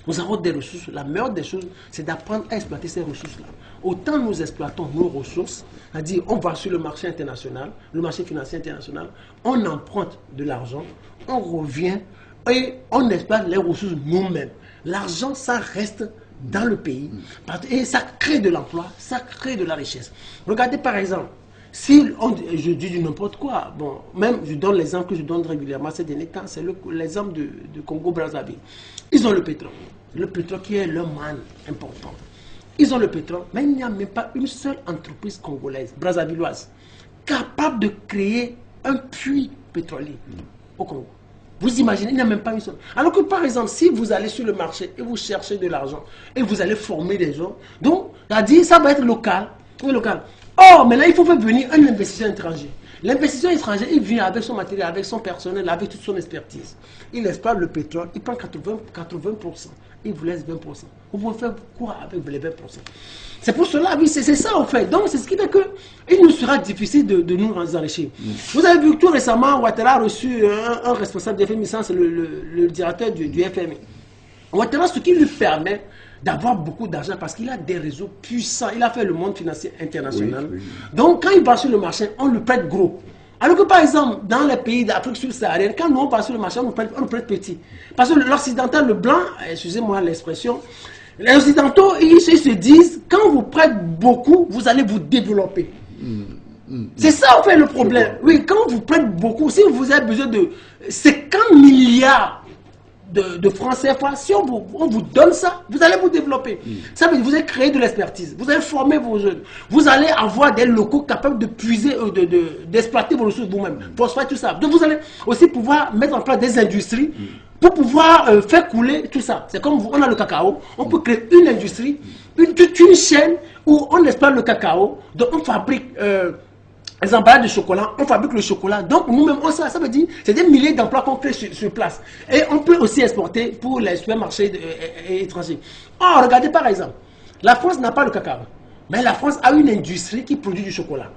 Nous avons des ressources. La meilleure des choses, c'est d'apprendre à exploiter ces ressources-là. Autant nous exploitons nos ressources, c'est-à-dire on va sur le marché international, le marché financier international, on emprunte de l'argent, on revient et on exploite les ressources nous-mêmes. L'argent, ça reste dans le pays et ça crée de l'emploi, ça crée de la richesse. Regardez par exemple, si je dis du n'importe quoi, bon, même je donne l'exemple que je donne régulièrement ces derniers temps, c'est l'exemple de Congo-Brazzaville. Ils ont le pétrole qui est leur manne important. Ils ont le pétrole, mais il n'y a même pas une seule entreprise congolaise, brazzavilloise, capable de créer un puits pétrolier au Congo. Vous imaginez, il n'y a même pas une seule. Alors que par exemple, si vous allez sur le marché et vous cherchez de l'argent et vous allez former des gens, donc, ça va être local. Oh, mais là, il faut faire venir un investisseur étranger. L'investisseur étranger, il vient avec son matériel, avec son personnel, avec toute son expertise. Il exploite le pétrole, il prend 80%, il vous laisse 20%. Vous pouvez faire quoi avec les 20%? C'est pour cela, oui, c'est ça en fait. Donc, c'est ce qui fait qu'il nous sera difficile de nous enrichir. Vous avez vu tout récemment, Ouattara a reçu un responsable du FMI, c'est le directeur du FMI. Ouattara, ce qui lui permet d'avoir beaucoup d'argent parce qu'il a des réseaux puissants. Il a fait le monde financier international. Oui. Donc, quand il va sur le marché, on le prête gros. Alors que, par exemple, dans les pays d'Afrique subsaharienne, quand nous on passe sur le marché, on nous prête petit. Parce que l'occidental, le blanc, excusez-moi l'expression, les occidentaux, ils se disent, quand vous prêtez beaucoup, vous allez vous développer. C'est ça, en fait, le problème. Oui, quand vous prêtez beaucoup, si vous avez besoin de 50 milliards de francs CFA, si on vous donne ça, vous allez vous développer. Ça veut dire que vous allez créer de l'expertise, vous allez former vos jeunes, vous allez avoir des locaux capables de puiser, d'exploiter vos ressources vous-même, phosphate, tout ça. Donc vous allez aussi pouvoir mettre en place des industries pour pouvoir faire couler tout ça. C'est comme on a le cacao, on peut créer une industrie, toute une chaîne où on exploite le cacao, donc on fabrique les emballages de chocolat, on fabrique le chocolat. Donc nous-mêmes, ça veut dire c'est des milliers d'emplois qu'on crée sur place. Et on peut aussi exporter pour les supermarchés étrangers. Oh, regardez par exemple, la France n'a pas le cacao, mais la France a une industrie qui produit du chocolat.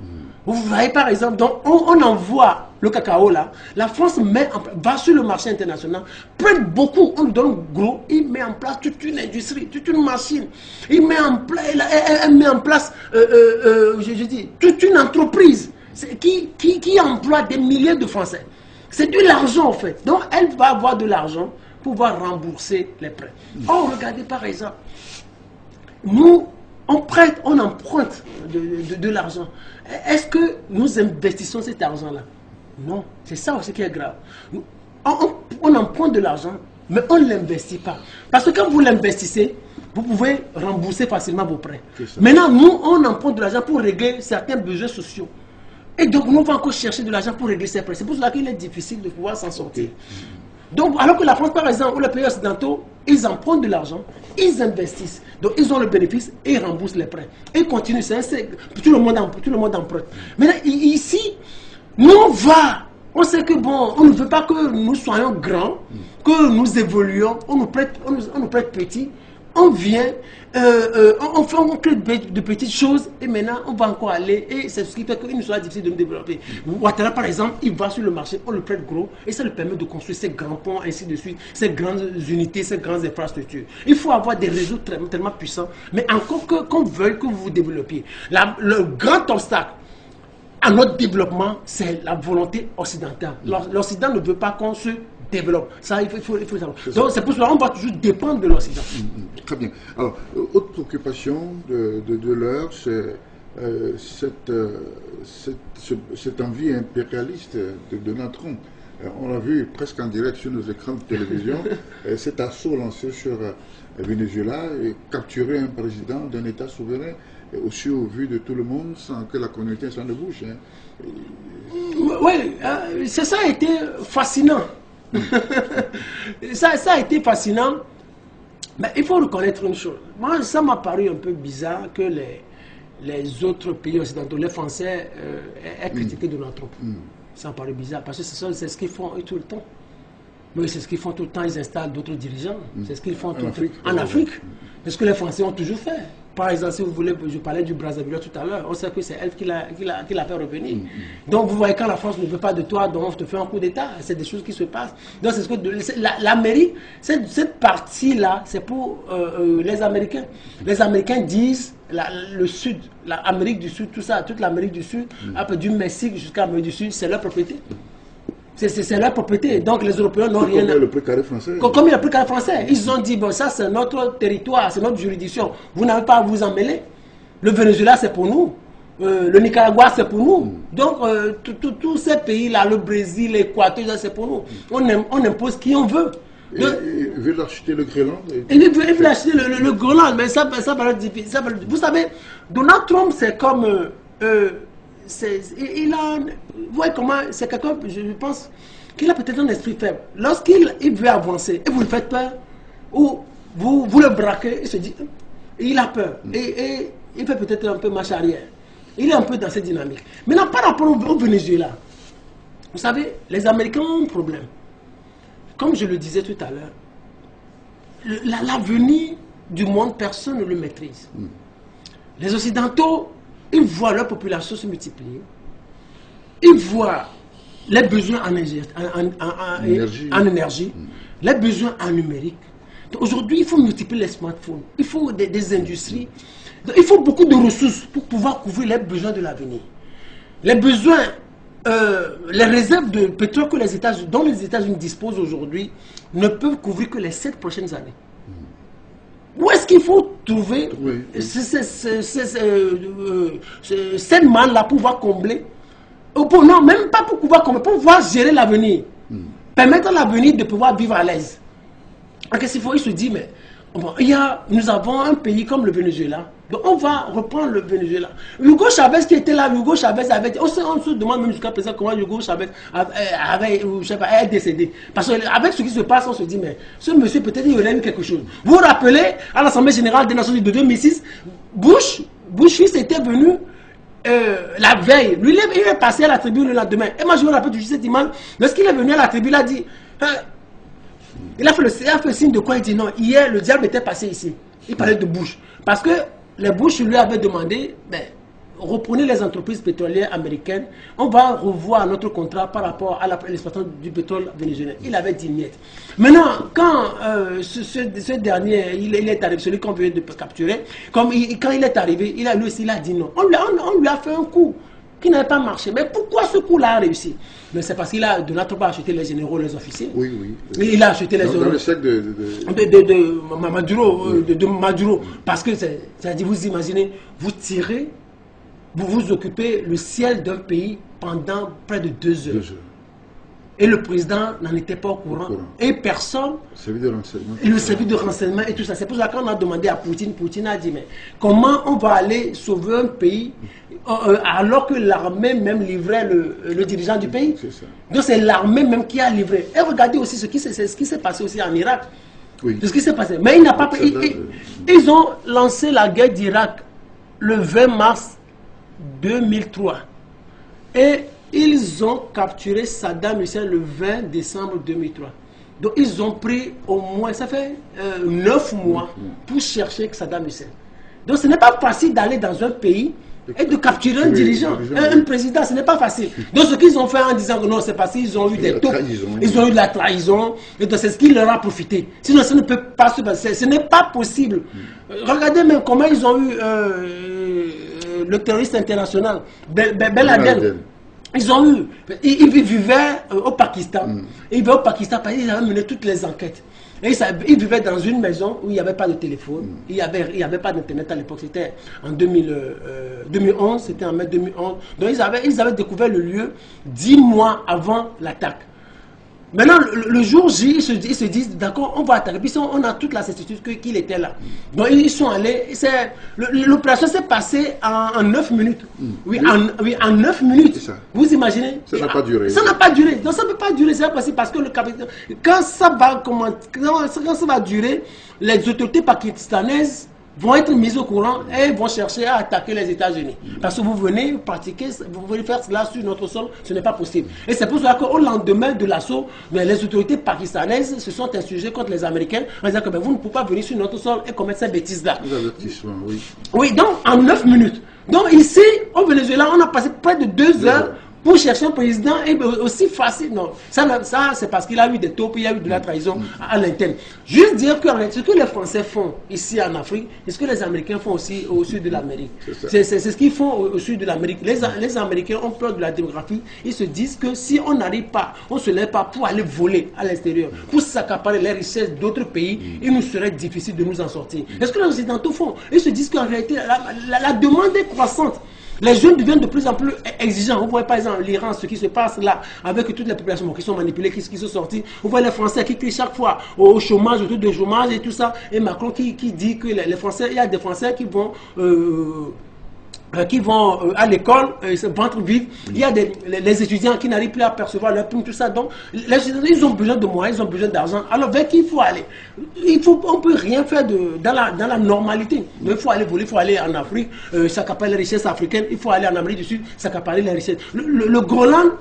Vous voyez par exemple, donc on envoie le cacao là, la France va sur le marché international, prête beaucoup, on lui donne gros, il met en place toute une industrie, toute une machine, elle met en place, je dis, toute une entreprise qui emploie des milliers de Français. C'est de l'argent en fait. Donc elle va avoir de l'argent pour pouvoir rembourser les prêts. Oh, regardez par exemple, nous, on prête, on emprunte de l'argent. Est-ce que nous investissons cet argent-là? Non, c'est ça aussi qui est grave. On emprunte de l'argent, mais on ne l'investit pas. Parce que quand vous l'investissez, vous pouvez rembourser facilement vos prêts. Maintenant, nous, on emprunte de l'argent pour régler certains besoins sociaux. Et donc, nous, on va encore chercher de l'argent pour régler ces prêts. C'est pour cela qu'il est difficile de pouvoir s'en sortir. Donc, alors que la France, par exemple, ou les pays occidentaux, ils empruntent de l'argent, ils investissent. Donc, ils ont le bénéfice et ils remboursent les prêts. Et ils continuent. Tout le monde emprunte. Maintenant, ici, nous, on sait que, bon, on ne veut pas que nous soyons grands, que nous évoluions, on nous prête petits. On vient, on crée de petites choses et maintenant on va encore aller et c'est ce qui fait qu'il nous sera difficile de nous développer. Ouattara par exemple, il va sur le marché, on le prête gros et ça lui permet de construire ces grands ponts, ainsi de suite, ces grandes unités, ces grandes infrastructures. Il faut avoir des réseaux tellement puissants, mais encore qu'on veuille que vous vous développiez. Le grand obstacle à notre développement, c'est la volonté occidentale. L'Occident ne veut pas qu'on se développe. Ça, il faut savoir. Donc, c'est pour cela qu'on va toujours dépendre de l'Occident. Très bien. Alors, autre préoccupation de l'heure, c'est cette envie impérialiste de Donald Trump. On l'a vu presque en direct sur nos écrans de télévision, cet assaut lancé sur Venezuela et capturer un président d'un État souverain aussi au vu de tout le monde sans que la communauté s'en ne bouge. Oui, ça a été fascinant. ça a été fascinant, mais il faut reconnaître une chose. Moi, ça m'a paru un peu bizarre que les autres pays occidentaux, les Français, aient critiqué Donald Trump. Ça m'a paru bizarre parce que c'est ce qu'ils font tout le temps. Mais c'est ce qu'ils font tout le temps, ils installent d'autres dirigeants. C'est ce qu'ils font tout le temps. En Afrique, c'est ce que les Français ont toujours fait. Par exemple, si vous voulez, je parlais du Brazzaville tout à l'heure, on sait que c'est elle qui l'a fait revenir. Donc vous voyez, quand la France ne veut pas de toi, donc on te fait un coup d'État. C'est des choses qui se passent. Donc c'est ce que l'Amérique, cette partie-là, c'est pour les Américains. Les Américains disent le Sud, l'Amérique du Sud, tout ça, toute l'Amérique du Sud, du Mexique jusqu'à l'Amérique du Sud, c'est leur propriété. C'est leur propriété. Donc les Européens n'ont rien. Comme le précaré français. Comme il y a le précaré français. Ils ont dit, bon, ça c'est notre territoire, c'est notre juridiction. Vous n'avez pas à vous en mêler. Le Venezuela, c'est pour nous. Le Nicaragua, c'est pour nous. Donc, tous ces pays-là, le Brésil, l'Équateur, c'est pour nous. On impose qui on veut. Il veut acheter le Groenland. Il veut acheter le Groenland, mais ça va être difficile. Vous savez, Donald Trump, c'est comme... vous voyez comment c'est quelqu'un, je pense qu'il a peut-être un esprit faible. Lorsqu'il veut avancer et vous le faites peur, ou vous le braquez, il se dit, il a peur et il fait peut-être un peu marche arrière. Il est un peu dans cette dynamique. Maintenant, par rapport au Venezuela, vous savez, les Américains ont un problème. Comme je le disais tout à l'heure, l'avenir du monde, personne ne le maîtrise. Les Occidentaux, ils voient leur population se multiplier. Ils voient les besoins en énergie, les besoins en numérique. Aujourd'hui, il faut multiplier les smartphones. Il faut des industries. Donc, il faut beaucoup de ressources pour pouvoir couvrir les besoins de l'avenir. Les besoins, les réserves de pétrole dont les États-Unis disposent aujourd'hui ne peuvent couvrir que les 7 prochaines années. Où est-ce qu'il faut trouver cette manne-là pour pouvoir combler? Non, même pas pour pouvoir combler, pour pouvoir gérer l'avenir. Permettre à l'avenir de pouvoir vivre à l'aise. qu'est-ce qu'il faut? Il se dit, mais bon, nous avons un pays comme le Venezuela, donc on va reprendre le Venezuela. Hugo Chavez qui était là, Hugo Chavez avait dit, on se demande même jusqu'à présent comment Hugo Chavez est décédé. Parce qu'avec ce qui se passe, on se dit, mais ce monsieur peut-être il aurait eu quelque chose. Vous vous rappelez, à l'Assemblée Générale des Nations Unies de 2006, Bush fils était venu la veille, lui il est passé à la tribune le lendemain. Et moi je me rappelle de cette image, lorsqu'il est venu à la tribune, il a dit, il a fait le signe de quoi? Il dit non, hier le diable était passé ici. Il parlait de Bush. Parce que les Bush lui avaient demandé, reprenez les entreprises pétrolières américaines, on va revoir notre contrat par rapport à l'exploitation du pétrole vénézuélien. Il avait dit niet. Maintenant, quand ce dernier, il est arrivé, celui qu'on vient de capturer, quand il est arrivé, lui aussi il a dit non. On lui a fait un coup qui n'avait pas marché. Mais pourquoi ce coup-là a réussi? Mais c'est parce qu'il a de notre part acheté les généraux, les officiers. Oui. Il a acheté les dans le sec de Maduro. Parce que, c'est-à-dire, vous imaginez, vous tirez, vous occupez le ciel d'un pays pendant près de 2 heures. Et le président n'en était pas au courant. Et personne... Le service de renseignement et tout ça. C'est pour ça qu'on a demandé à Poutine. Poutine a dit, mais comment on va aller sauver un pays alors que l'armée même livrait le dirigeant du pays? Donc c'est l'armée même qui a livré. Et regardez aussi ce qui s'est passé aussi en Irak. Oui. Ce qui s'est passé. Mais il n'a pas... Ils ont lancé la guerre d'Irak le 20 mars 2003. Et ils ont capturé Saddam Hussein le 20 décembre 2003. Donc ils ont pris au moins, ça fait 9 mois pour chercher Saddam Hussein. Donc ce n'est pas facile d'aller dans un pays et de capturer un dirigeant, un président, ce n'est pas facile. Donc ce qu'ils ont fait en disant que non, c'est parce qu'ils ont eu des taupes, ils ont eu de la trahison, et donc c'est ce qui leur a profité. Sinon ça ne peut pas se passer, ce n'est pas possible. Regardez même comment ils ont eu le terroriste international, Ben Laden. Ils ont eu, ils vivaient au Pakistan. Ils vivaient au Pakistan parce qu'ils avaient mené toutes les enquêtes. Et ils vivaient dans une maison où il n'y avait pas de téléphone, il n'y avait pas d'internet à l'époque, c'était en 2011, c'était en mai 2011. Donc ils avaient découvert le lieu 10 mois avant l'attaque. Maintenant, le jour J, ils se disent, d'accord, on va attaquer. Puis on a toute la certitude qu'il était là. Donc ils sont allés. L'opération s'est passée en 9 minutes. Oui, en 9 minutes. Vous imaginez? Ça n'a pas duré. Ça n'a pas duré. Donc ça ne peut pas durer. C'est possible parce que le capitaine. Quand ça va durer, les autorités pakistanaises vont être mises au courant et vont chercher à attaquer les États-Unis. Parce que vous venez pratiquer, vous venez faire cela sur notre sol, ce n'est pas possible. Et c'est pour cela qu'au lendemain de l'assaut, les autorités pakistanaises se sont insurgées contre les Américains en disant que vous ne pouvez pas venir sur notre sol et commettre ces bêtises-là. Oui. Oui, donc en 9 minutes. Donc ici, au Venezuela, on a passé près de 2 heures pour chercher un président et aussi facile. Non, ça c'est parce qu'il a eu des taupes, il y a eu de la trahison à l'interne. Juste dire que ce que les Français font ici en Afrique, c'est ce que les Américains font aussi au sud de l'Amérique. C'est ce qu'ils font au sud de l'Amérique. Les Américains ont peur de la démographie. Ils se disent que si on n'arrive pas, on ne se lève pas pour aller voler à l'extérieur, pour s'accaparer les richesses d'autres pays, il nous serait difficile de nous en sortir. C'est ce que les Occidentaux font. Ils se disent qu'en réalité, la demande est croissante. Les jeunes deviennent de plus en plus exigeants. Vous voyez par exemple l'Iran, ce qui se passe là, avec toutes les populations qui sont manipulées, qui sont sorties. Vous voyez les Français qui crient chaque fois au chômage, autour du chômage et tout ça. Et Macron qui dit que les Français, il y a des Français qui vont à l'école, ventre vide. Il y a les étudiants qui n'arrivent plus à percevoir leur prime, tout ça. Donc, les étudiants, ils ont besoin de moyens, ils ont besoin d'argent. Alors, vers qui il faut aller? On ne peut rien faire dans la normalité. Mais il faut aller voler, il faut aller en Afrique, s'accaparer les richesses africaines. Il faut aller en Amérique du Sud, s'accaparer les richesses. Le Groenland,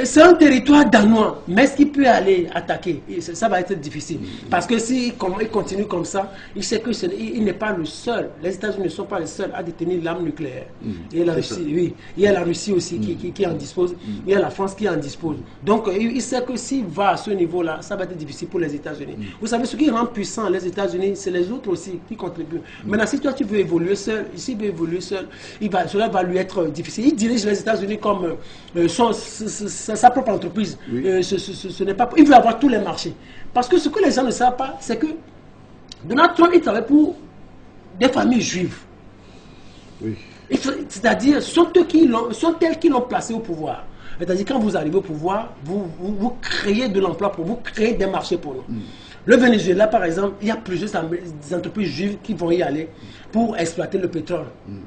c'est un territoire danois, mais est-ce qu'il peut aller attaquer? Ça va être difficile. Parce que s'il continue comme ça, il sait qu'il n'est pas le seul. Les États-Unis ne sont pas les seuls à détenir l'arme nucléaire. Il y a la Russie, oui. Il y a la Russie aussi qui en dispose. Il y a la France qui en dispose. Donc il sait que s'il va à ce niveau-là, ça va être difficile pour les États-Unis. Vous savez, ce qui rend puissant les États-Unis, c'est les autres aussi qui contribuent. Maintenant, si toi tu veux évoluer seul, cela va lui être difficile. Il dirige les États-Unis comme sa propre entreprise. Ce n'est pas, il veut avoir tous les marchés. Parce que ce que les gens ne savent pas, c'est que Donald Trump, il travaille pour des familles juives. C'est-à-dire, sont elles qui l'ont placé au pouvoir. C'est-à-dire, quand vous arrivez au pouvoir, vous créez de l'emploi pour vous, créez des marchés pour nous. Le Venezuela, par exemple, il y a plusieurs entreprises juives qui vont y aller pour exploiter le pétrole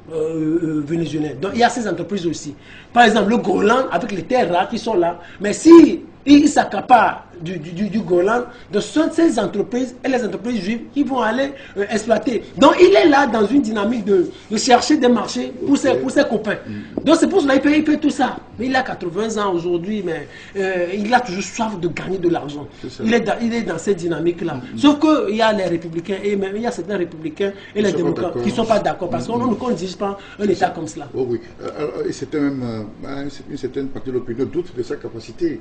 vénézuélien. Donc, il y a ces entreprises aussi. Par exemple, le Golan, avec les terres rares qui sont là, mais si ils s'accaparent du Golan, de ces entreprises et les entreprises juives qui vont aller exploiter. Donc, il est là dans une dynamique de chercher des marchés pour ses copains. Donc, c'est pour cela qu'il paye tout ça. Mais il a 80 ans aujourd'hui, mais il a toujours soif de gagner de l'argent. Il est dans cette dynamique-là. Sauf qu'il y a les républicains, et même il y a certains républicains et les démocrates qui ne sont pas d'accord, parce qu'on ne dirige pas un État comme cela. Oh oui. Et c'était même une certaine partie de l'opinion doute de sa capacité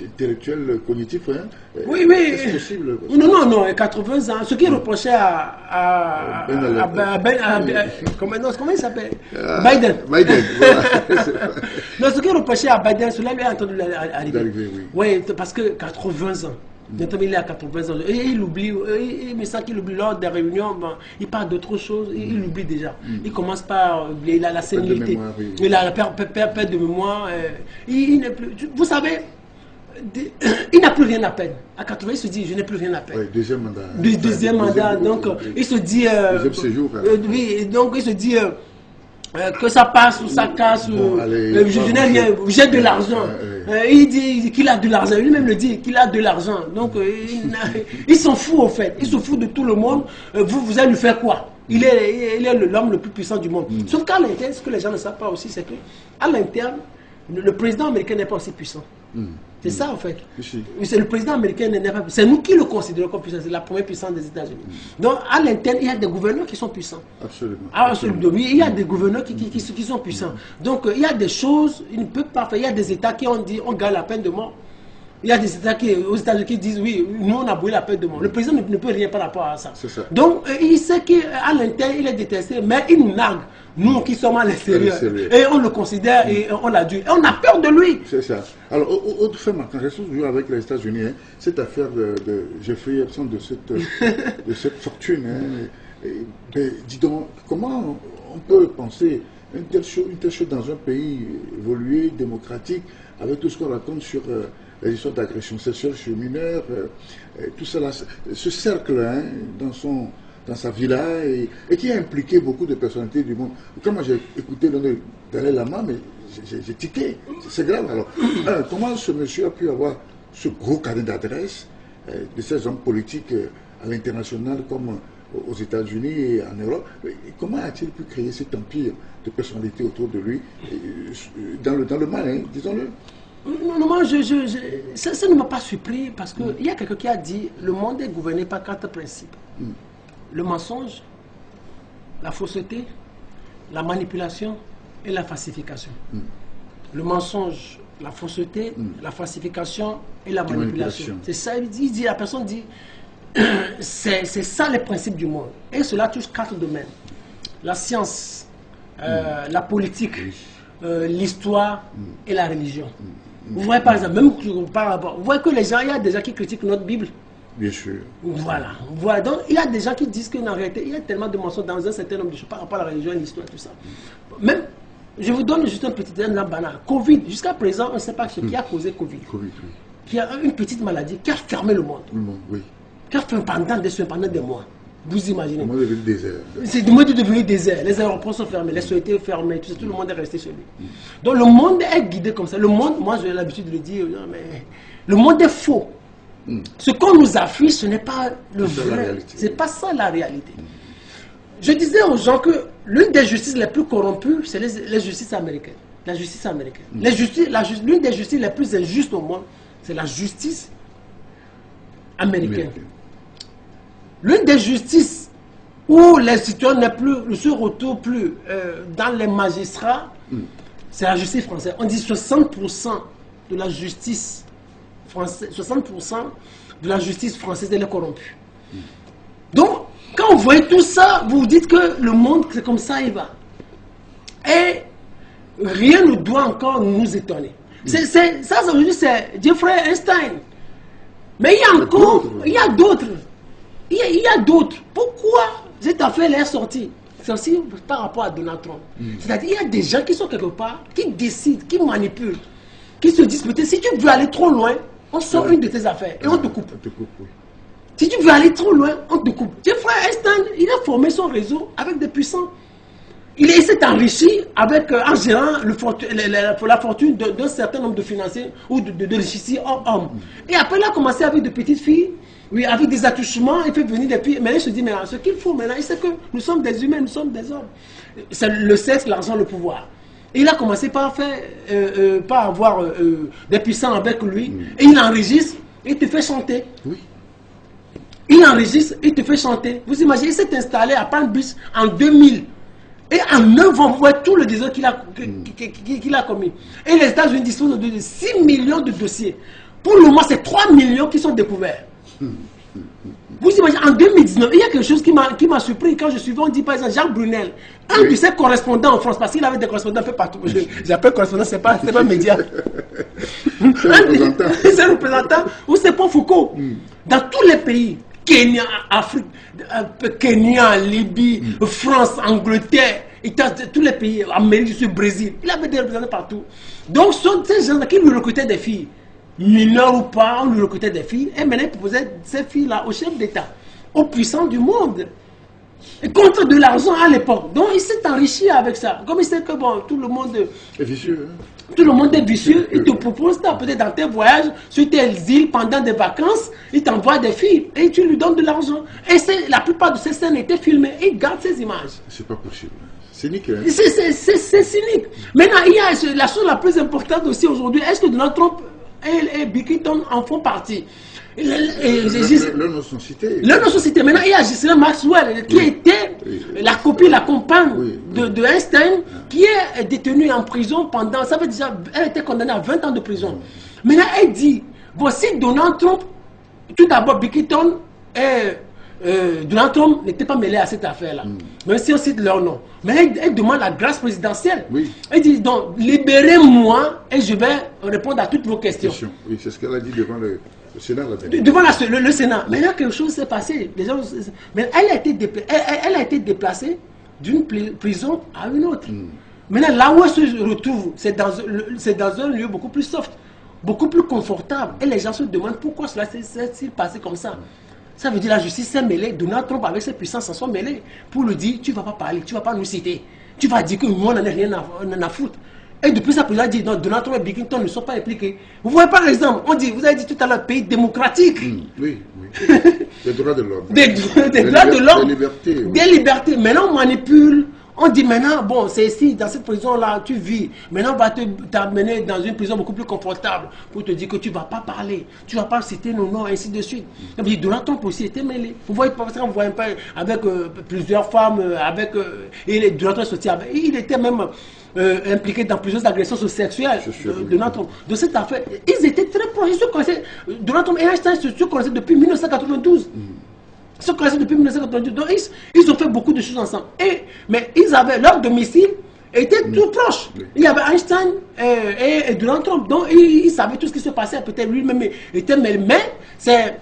intellectuelle, cognitive. Hein. Oui. C'est possible. Non, 80 ans. Ce qui reprochait à comment il s'appelle Biden. Biden, voilà. Non, ce qui reprochait à Biden, cela lui a entendu arriver. Oui, parce que 80 ans. Bientôt, il est à 80 ans. Et il oublie, mais ça qu'il oublie lors des réunions, il parle d'autre chose, il oublie déjà. Il commence par oublier la sénilité. Il a la perte de mémoire. Il n'est plus, vous savez, il n'a plus rien à perdre. À 80, il se dit, je n'ai plus rien à perdre. Deuxième mandat. Deuxième mandat, donc il se dit... deuxième séjour. Oui, donc il se dit... que ça passe ou ça casse, je n'ai rien, j'ai de l'argent. Il dit qu'il a de l'argent, lui-même le dit qu'il a de l'argent. Donc il s'en fout au fait, il se fout de tout le monde. Vous allez lui faire quoi? Il est l'homme le plus puissant du monde. Sauf qu'à l'interne, ce que les gens ne savent pas aussi, c'est qu'à l'interne, le président américain n'est pas aussi puissant. C'est ça en fait. C'est le président américain n'est pas puissant. C'est nous qui le considérons comme puissant. C'est la première puissance des États-Unis. Donc à l'interne, il y a des gouverneurs qui sont puissants. Absolument. Oui, il y a des gouverneurs qui sont puissants. Donc il y a des choses, il ne peut pas faire. Il y a des États qui ont dit on gagne la peine de mort. Il y a des États aux États-Unis qui disent oui, nous on a brûlé la peine de mort. Le président ne peut rien par rapport à ça. Donc il sait qu'à l'interne il est détesté, mais il nous nargue. Nous qui sommes à l'extérieur, et on le considère et on l'adule. Et on a peur de lui. C'est ça. Alors, autre fait maintenant, je suis toujours avec les États-Unis, cette affaire de Jeffrey Epstein, de cette fortune. Dis donc, comment on peut penser une telle chose dans un pays évolué, démocratique, avec tout ce qu'on raconte sur les histoires d'agression sexuelle chez les mineurs, tout cela, ce cercle dans sa villa et qui a impliqué beaucoup de personnalités du monde. Quand moi j'ai écouté le nom de Dalai Lama, mais j'ai tiqué, c'est grave. Alors, comment ce monsieur a pu avoir ce gros carnet d'adresses de ces hommes politiques à l'international comme aux États-Unis et en Europe? Et comment a-t-il pu créer cet empire de personnalités autour de lui dans le mal, hein, disons-le? Non, moi, ça ne m'a pas surpris parce qu'il y a quelqu'un qui a dit le monde est gouverné par 4 principes. Le mensonge, la fausseté, la manipulation et la falsification. Le mensonge, la fausseté, la falsification et la manipulation. C'est ça, la personne dit, c'est ça les principes du monde. Et cela touche 4 domaines. La science, la politique, l'histoire et la religion. Vous voyez par exemple, même par rapport, vous voyez que les gens, il y a des gens qui critiquent notre Bible. Bien sûr. Voilà. Donc, il y a des gens qui disent qu'en réalité, il y a tellement de mensonges dans un certain nombre de choses par rapport à la religion, l'histoire, tout ça. Même, je vous donne juste un petit exemple banal. Covid, jusqu'à présent, on ne sait pas ce qui a causé Covid. Qui a une petite maladie qui a fermé le monde. Qui a fait pendant des mois. Vous imaginez. Le monde est devenu désert. Le monde est devenu désert. Les aéroports sont fermés, les sociétés fermées, tout le monde est resté chez lui. Donc, le monde est guidé comme ça. Le monde, moi j'ai l'habitude de le dire, mais le monde est faux. Ce qu'on nous affiche, ce n'est pas le vrai. C'est pas ça la réalité. Je disais aux gens que l'une des justices les plus corrompues, c'est les justices américaines. La justice américaine. L'une des justices les plus injustes au monde, c'est la justice américaine. L'une des justices où les citoyens ne se retrouvent plus dans les magistrats, c'est la justice française. On dit 60% de la justice française, 60% de la justice française elle est corrompue. Donc, quand vous voyez tout ça, vous vous dites que le monde, c'est comme ça, il va. Et rien ne doit encore nous étonner. Ça aujourd'hui, c'est Jeffrey Epstein. Mais il y a encore, il y a d'autres. Il y a d'autres. Pourquoi cette affaire est sortie? C'est aussi par rapport à Donald Trump. C'est-à-dire qu'il y a des gens qui sont quelque part, qui décident, qui manipulent, qui se disent peut-être si tu veux aller trop loin, on sort une de tes affaires et on te coupe. Si tu veux aller trop loin, on te coupe. Jeffrey Epstein, il a formé son réseau avec des puissants. Il s'est enrichi avec, en gérant la fortune d'un certain nombre de financiers ou de richissiers hommes. Et après, il a commencé avec de petites filles, oui, avec des attouchements, il fait venir des filles. Mais il se dit, mais ce qu'il faut maintenant, il sait que nous sommes des humains, nous sommes des hommes. C'est le sexe, l'argent, le pouvoir. Et il a commencé par avoir des puissants avec lui. Et il enregistre, et il te fait chanter. Oui. Il enregistre, il te fait chanter. Vous imaginez, il s'est installé à Palm Beach en 2000. Et en 9 ans, vous voyez tout le désordre qu'il a commis. Et les États-Unis disposent de 6 millions de dossiers. Pour le moment, c'est 3 millions qui sont découverts. Vous imaginez, en 2019, il y a quelque chose qui m'a surpris quand je suivais, on dit par exemple Jacques Brunel, un de ses correspondants en France, parce qu'il avait des correspondants un peu partout. J'appelle correspondant, c'est pas un média. C'est un représentant, ou c'est pas Foucault. Dans tous les pays, Kenya, Afrique, Kenya, Libye, France, Angleterre, tous les pays, Amérique du Sud, Brésil, il avait des représentants partout. Donc, ce sont ces gens-là qui lui recrutaient des filles. Mineurs ou pas, on lui recrutait des filles, et maintenant il proposait ces filles-là au chef d'État, aux puissants du monde, et contre de l'argent à l'époque. Donc il s'est enrichi avec ça. Comme il sait que bon, tout le monde est vicieux. Tout le monde est vicieux, il te propose ça, peut-être dans tes voyages, sur tes îles, pendant des vacances, il t'envoie des filles, et tu lui donnes de l'argent. Et la plupart de ces scènes étaient filmées, et il garde ces images. C'est pas possible. C'est cynique. Hein? C'est cynique. Maintenant, il y a la chose la plus importante aussi aujourd'hui, est-ce que Donald Trump et Bill Clinton en font partie. L'un ne sont cités. Maintenant, il y a Ghislaine Maxwell qui était la copine, la compagne de Einstein, qui est détenue en prison pendant, ça veut dire, elle était condamnée à 20 ans de prison. Maintenant, elle dit, voici Donald Trump, tout d'abord Bill Clinton et Donald Trump n'était pas mêlé à cette affaire-là. Même si on cite leur nom. Mais elle demande la grâce présidentielle. Oui. Elle dit donc, libérez-moi et je vais répondre à toutes vos questions. Oui, c'est ce qu'elle a dit devant le Sénat. Devant le Sénat. Mais là, quelque chose s'est passé. Mais elle a été déplacée d'une prison à une autre. Maintenant, là où elle se retrouve, c'est dans un lieu beaucoup plus soft, beaucoup plus confortable. Et les gens se demandent pourquoi cela s'est passé comme ça. Ça veut dire la justice s'est mêlée, Donald Trump avec ses puissances s'en sont mêlés pour lui dire, tu ne vas pas parler, tu ne vas pas nous citer, tu vas dire que nous on n'en a rien à foutre. Et depuis ça, le président dit, non, Donald Trump et Bill Clinton ne sont pas impliqués. Vous voyez par exemple, vous avez dit tout à l'heure, pays démocratique. Oui. Des droits de l'homme. Des droits de l'homme. Des libertés. Oui. Des libertés. Maintenant on manipule. On dit maintenant, bon, c'est ici, dans cette prison-là, tu vis. Maintenant, on va t'amener dans une prison beaucoup plus confortable pour te dire que tu ne vas pas parler, tu ne vas pas citer nos noms, ainsi de suite. Et Donald Trump aussi était mêlé. Vous voyez, parce qu'on voit un peu avec plusieurs femmes, et Donald Trump sorti avec. Il était même impliqué dans plusieurs agressions sexuelles de Donald Trump. De cette affaire, ils étaient très proches. Ils se connaissaient. Donald Trump et Einstein se connaissaient depuis 1992. Ils se connaissaient depuis 1992. Donc, ils ont fait beaucoup de choses ensemble. Mais ils avaient leur domicile était tout proche. Il y avait Einstein et Donald Trump. Donc, ils savaient tout ce qui se passait. Peut-être lui-même était mêlé. Mais c'est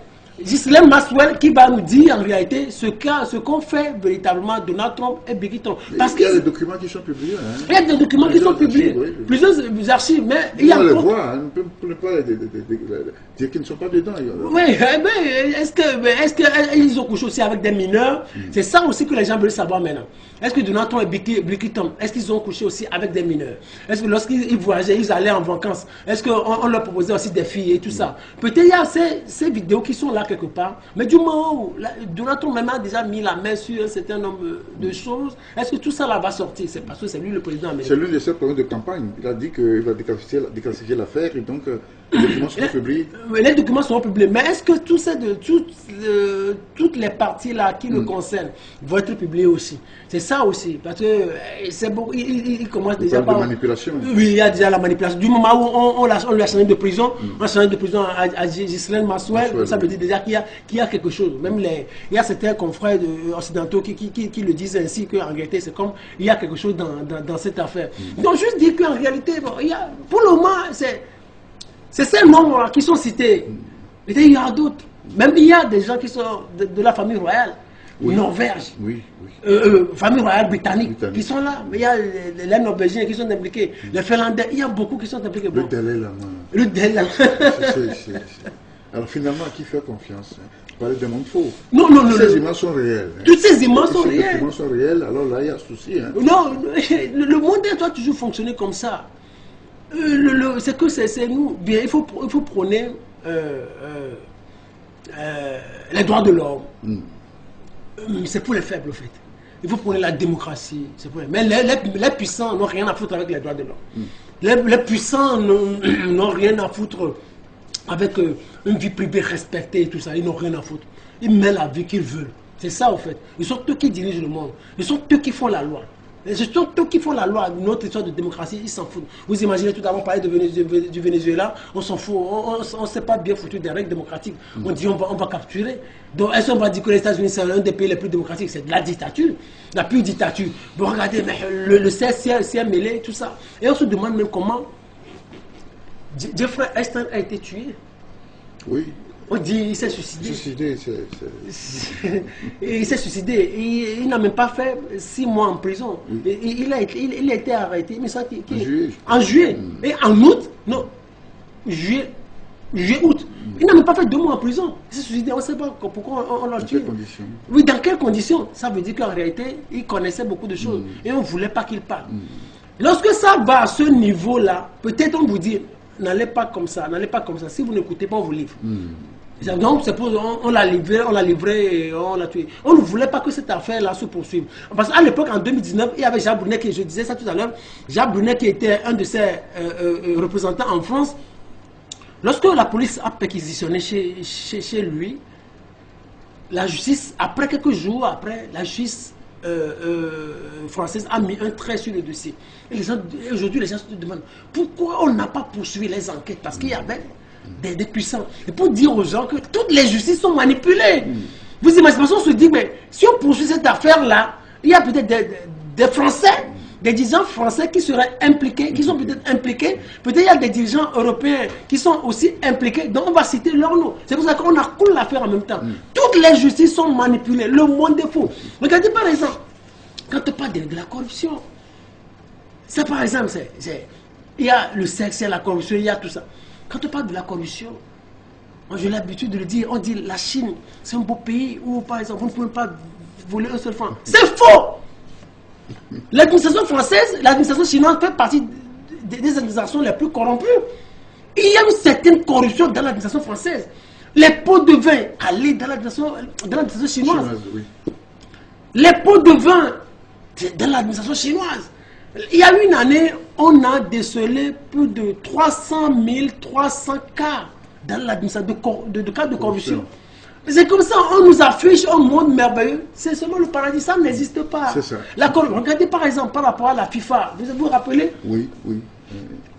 Ghislaine Maxwell qui va nous dire en réalité ce qu'ont fait véritablement Donald Trump et Bill Clinton. Parce qu'il y a des documents qui sont publiés. Hein. Il y a des documents qui sont publiés. Plusieurs archives. Mais il y a on les voit. On ne peut pas dire qu'ils ne sont pas dedans. Oui, est-ce qu'ils ont couché aussi avec des mineurs? C'est ça aussi que les gens veulent savoir maintenant. Est-ce que Donald Trump et Bill Clinton, est-ce qu'ils ont couché aussi avec des mineurs? Est-ce que lorsqu'ils voyageaient, ils allaient en vacances? Est-ce qu'on leur proposait aussi des filles et tout ça? Peut-être il y a ces vidéos qui sont là quelque part, mais du moment où Donald Trump même a déjà mis la main sur un certain nombre de choses, est-ce que tout ça là va sortir? C'est parce que c'est lui le président américain. C'est l'une de ses programmes de campagne. Il a dit qu'il va déclassifier l'affaire et donc les documents seront publiés. Les documents seront publiés, mais est-ce que toutes les parties là qui le concernent vont être publiées aussi? C'est ça aussi, parce que c'est beaucoup. Il commence déjà par. De manipulation. Oui, il y a déjà la manipulation. Du moment où on lui a changé de prison, on a changé de prison à Ghislaine Maxwell, ça veut dire déjà qu'il y a quelque chose. Même il y a certains confrères occidentaux qui le disent ainsi, qu'en réalité, c'est comme il y a quelque chose dans cette affaire. Donc, juste dire qu'en réalité, bon, pour le moment, c'est ces noms qui sont cités. Et il y a d'autres. Même il y a des gens qui sont de la famille royale. Norvège, famille royale britannique qui sont là. Mais il y a les Norvégiens qui sont impliqués, les Finlandais, il y a beaucoup qui sont impliqués. Le Dalai Lama. Le Dalai Lama. Alors finalement, à qui faire confiance? parlez d'un monde faux. Non, non, non. Ces images sont réelles. Toutes ces images sont réelles. Ces images sont réelles, alors là, il y a un souci. Hein. Non, le monde doit toujours fonctionner comme ça. C'est que c'est nous. Bien, il faut prôner les droits de l'homme. C'est pour les faibles, en fait. Il faut prôner la démocratie. Mais les puissants n'ont rien à foutre avec les droits de l'homme. Les puissants n'ont rien à foutre avec une vie privée respectée et tout ça. Ils n'ont rien à foutre. Ils mènent la vie qu'ils veulent. C'est ça, en fait. Ils sont eux qui dirigent le monde. Ils sont eux qui font la loi. Ce sont eux qui font la loi. Notre histoire de démocratie, ils s'en foutent. Vous imaginez, tout à l'heure, on parlait du Venezuela, on s'en fout. On ne s'est pas bien foutu des règles démocratiques. On dit on va capturer. Donc, est-ce qu'on va dire que les États-Unis, c'est un des pays les plus démocratiques? C'est de la dictature. La pure dictature. Bon, regardez, mais le CS s'y est mêlé, tout ça. Et on se demande même comment Jeffrey Epstein a été tué. Oui. On dit il s'est suicidé. Il s'est suicidé. Il n'a même pas fait 6 mois en prison. Il a été arrêté. Mais ça, en juillet. Et en août, non, juillet, août. Il n'a même pas fait 2 mois en prison. Il s'est suicidé. On ne sait pas pourquoi on l'a tué. Dans quelles conditions? Oui, dans quelles conditions? Ça veut dire qu'en réalité, il connaissait beaucoup de choses. Et on ne voulait pas qu'il parle. Lorsque ça va à ce niveau-là, peut-être on vous dit, n'allez pas comme ça, n'allez pas comme ça. Si vous n'écoutez pas, on vous livre. Donc, c'est pour on l'a livré et on l'a tué. On ne voulait pas que cette affaire-là se poursuive. Parce qu'à l'époque, en 2019, il y avait Jacques Brunet, qui, je disais ça tout à l'heure, Jacques Brunet qui était un de ses représentants en France. Lorsque la police a perquisitionné chez lui, la justice, après quelques jours après, la justice française a mis un trait sur le dossier. Et aujourd'hui, les gens se demandent pourquoi on n'a pas poursuivi les enquêtes, parce qu'il y avait des puissants. Et pour dire aux gens que toutes les justices sont manipulées. Vous imaginez, on se dit, mais si on poursuit cette affaire-là, il y a peut-être des Français, des dirigeants français qui seraient impliqués, qui sont peut-être impliqués. Peut-être il y a des dirigeants européens qui sont aussi impliqués. Donc on va citer leur nom. C'est pour ça qu'on a coulé l'affaire en même temps. Toutes les justices sont manipulées. Le monde est faux. Regardez par exemple, quand on parle de la corruption, ça par exemple, il y a le sexe, il y a la corruption, il y a tout ça. Quand on parle de la corruption, j'ai l'habitude de le dire, on dit la Chine, c'est un beau pays où, par exemple, vous ne pouvez pas voler un seul franc. C'est faux! L'administration française, l'administration chinoise fait partie des administrations les plus corrompues. Il y a une certaine corruption dans l'administration française. Les pots de vin, allez dans l'administration chinoise. Oui. Les pots de vin, dans l'administration chinoise. Il y a une année, on a décelé plus de 300 300 cas dans l'administration de cas de corruption. C'est comme ça, on nous affiche un monde merveilleux. C'est seulement le paradis, ça n'existe pas. C'est ça. Regardez par exemple par rapport à la FIFA. Vous vous rappelez? Oui, oui.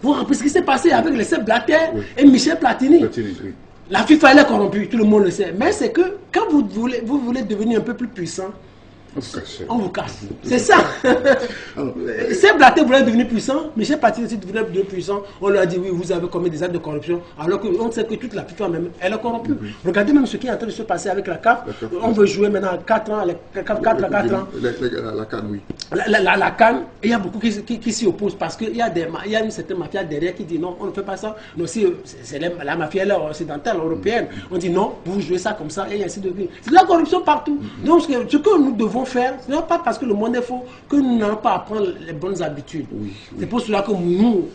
Vous vous rappelez ce qui s'est passé avec les Sepp Blatter et Michel Platini? Oui. La FIFA, elle est corrompue, tout le monde le sait. Mais c'est que quand vous voulez devenir un peu plus puissant, on vous casse. C'est ça. Sepp Blatter voulait devenir puissant, Michel Platini aussi voulait devenir puissant. On lui a dit oui, vous avez commis des actes de corruption, alors qu'on sait que toute la FIFA même, elle est corrompue. Regardez même ce qui est en train de se passer avec la CAF. On veut jouer maintenant à 4 ans, 4 à 4 ans. La CAN, oui. La CAN, il y a beaucoup qui s'y opposent parce qu'il y a une certaine mafia derrière qui dit non, on ne fait pas ça. Non, si c'est la mafia occidentale, européenne, on dit non, vous jouez ça comme ça et ainsi de suite. C'est de la corruption partout. Donc ce que nous devons faire, ce n'est pas parce que le monde est faux que nous n'allons pas apprendre les bonnes habitudes. C'est pour cela que nous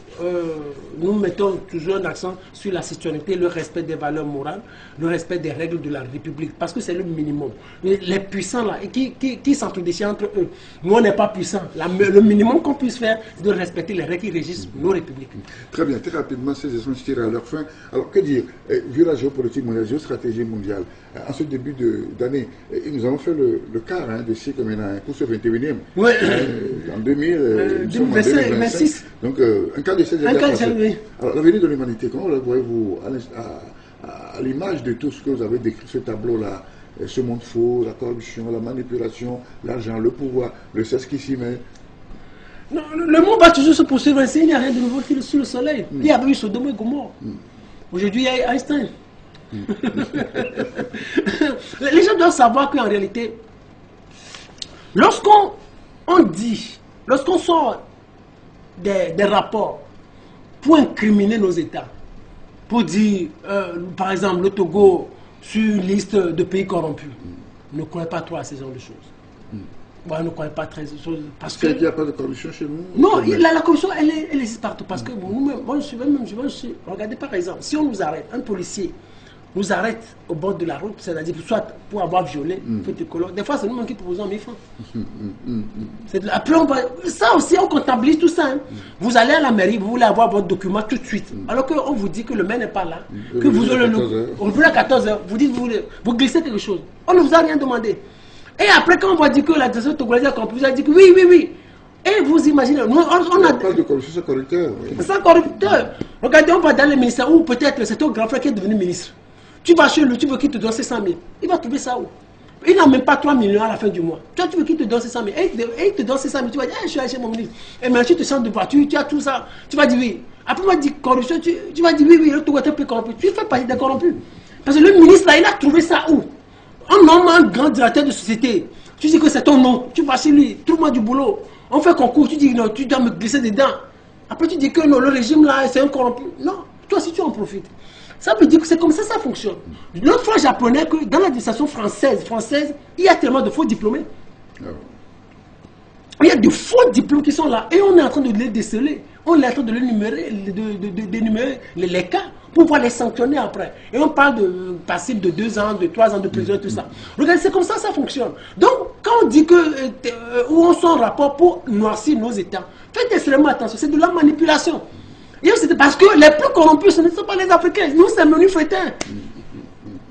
mettons toujours un accent sur la citoyenneté, le respect des valeurs morales, le respect des règles de la République, parce que c'est le minimum. Les puissants là, qui s'entre-déchirent entre eux, nous on n'est pas puissants. Le minimum qu'on puisse faire, c'est de respecter les règles qui régissent nos républiques. Très bien, très rapidement, ces échanges tirent à leur fin. Alors que dire, vu la géopolitique mondiale, la géostratégie mondiale, en ce début d'année, nous avons fait le quart de siècle maintenant, pour ce 21e. Oui. En 2026. Donc, un quart de siècle. Alors, l'avenir de l'humanité, comment le voyez-vous à l'image de tout ce que vous avez décrit, ce tableau-là, ce monde faux, la corruption, la manipulation, l'argent, le pouvoir, le sexe qui s'y met? Non, le monde va toujours se poursuivre ainsi, il n'y a rien de nouveau sur le soleil. Il y avait eu Sodome et Gomorrhe. Aujourd'hui, il y a Einstein. Les gens doivent savoir qu'en réalité, lorsqu'on sort des rapports pour incriminer nos États, pour dire, par exemple, le Togo sur une liste de pays corrompus. Ne croyez pas trop à ce genre de choses. Moi, ne croyez pas très de choses. Parce qu'il n'y a pas de corruption chez nous? Non, la corruption, elle existe partout. Parce que nous-mêmes, moi, je suis regardez par exemple, si on nous arrête, un policier nous arrête au bord de la route, c'est-à-dire soit pour avoir violé, des fois c'est nous-mêmes qui proposons 1000 francs. Après, ça aussi, on comptabilise tout ça. Hein. Vous allez à la mairie, vous voulez avoir votre document tout de suite. Alors qu'on vous dit que le maire n'est pas là, que vous avez le à 14h, vous dites vous glissez quelque chose. On ne vous a rien demandé. Et après, quand on va dire que la décision togolaise a compris, vous allez dire que oui. Et vous imaginez, on a pas de corruption, c'est corrupteur. Oui. C'est corrupteur. Regardez, on va dans les ministères où peut-être c'est ton grand frère qui est devenu ministre. Tu vas chez lui, tu veux qu'il te donne 500 000. Il va trouver ça où? Il n'a même pas 3 millions à la fin du mois. Toi, tu veux qu'il te donne 500 000. Et il te donne 500 000. Tu vas dire, je suis allé chez mon ministre. Et maintenant, tu te sens de voiture, tu as tout ça. Tu vas dire oui. Après, on va dire corruption, tu vas dire oui, le Togo est un peu corrompu. Tu fais partie des corrompus. Parce que le ministre, là, il a trouvé ça où? Un homme, un grand directeur de société. Tu dis que c'est ton nom. Tu vas chez lui, trouve-moi du boulot. On fait concours, tu dis non, tu dois me glisser dedans. Après, tu dis que non, le régime là, c'est un corrompu. Non, toi aussi, tu en profites. Ça veut dire que c'est comme ça ça fonctionne. L'autre fois, j'apprenais que dans l'administration française, il y a tellement de faux diplômés. Il y a de faux diplômes qui sont là. Et on est en train de les déceler. On est en train de d'énumérer les cas pour pouvoir les sanctionner après. Et on parle de passif de 2 ans, de 3 ans de prison et tout ça. Regardez, c'est comme ça ça fonctionne. Donc, quand on dit que où on soit en rapport pour noircir nos États, faites extrêmement attention. C'est de la manipulation. Et c'est parce que les plus corrompus, ce ne sont pas les Africains. Nous, c'est menus frétins.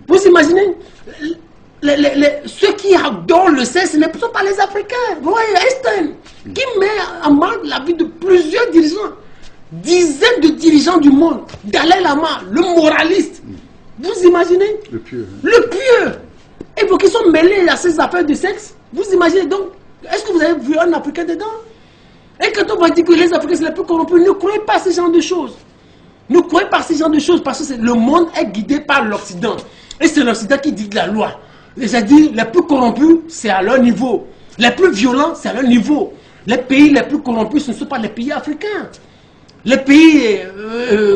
Vous imaginez ceux qui adorent le sexe, ce ne sont pas les Africains. Vous voyez, Einstein, qui met en mal la vie de plusieurs dirigeants, dizaines de dirigeants du monde. Dalai Lama, le moraliste. Vous imaginez? Le pieux. Le pieux. Et pour qu'ils sont mêlés à ces affaires de sexe, vous imaginez donc, est-ce que vous avez vu un Africain dedans? Et quand on va dire que les Africains sont les plus corrompus, ne croyez pas à ce genre de choses. Ne croyez pas à ce genre de choses parce que le monde est guidé par l'Occident. Et c'est l'Occident qui dit la loi. C'est-à-dire, les plus corrompus, c'est à leur niveau. Les plus violents, c'est à leur niveau. Les pays les plus corrompus, ce ne sont pas les pays africains. Les pays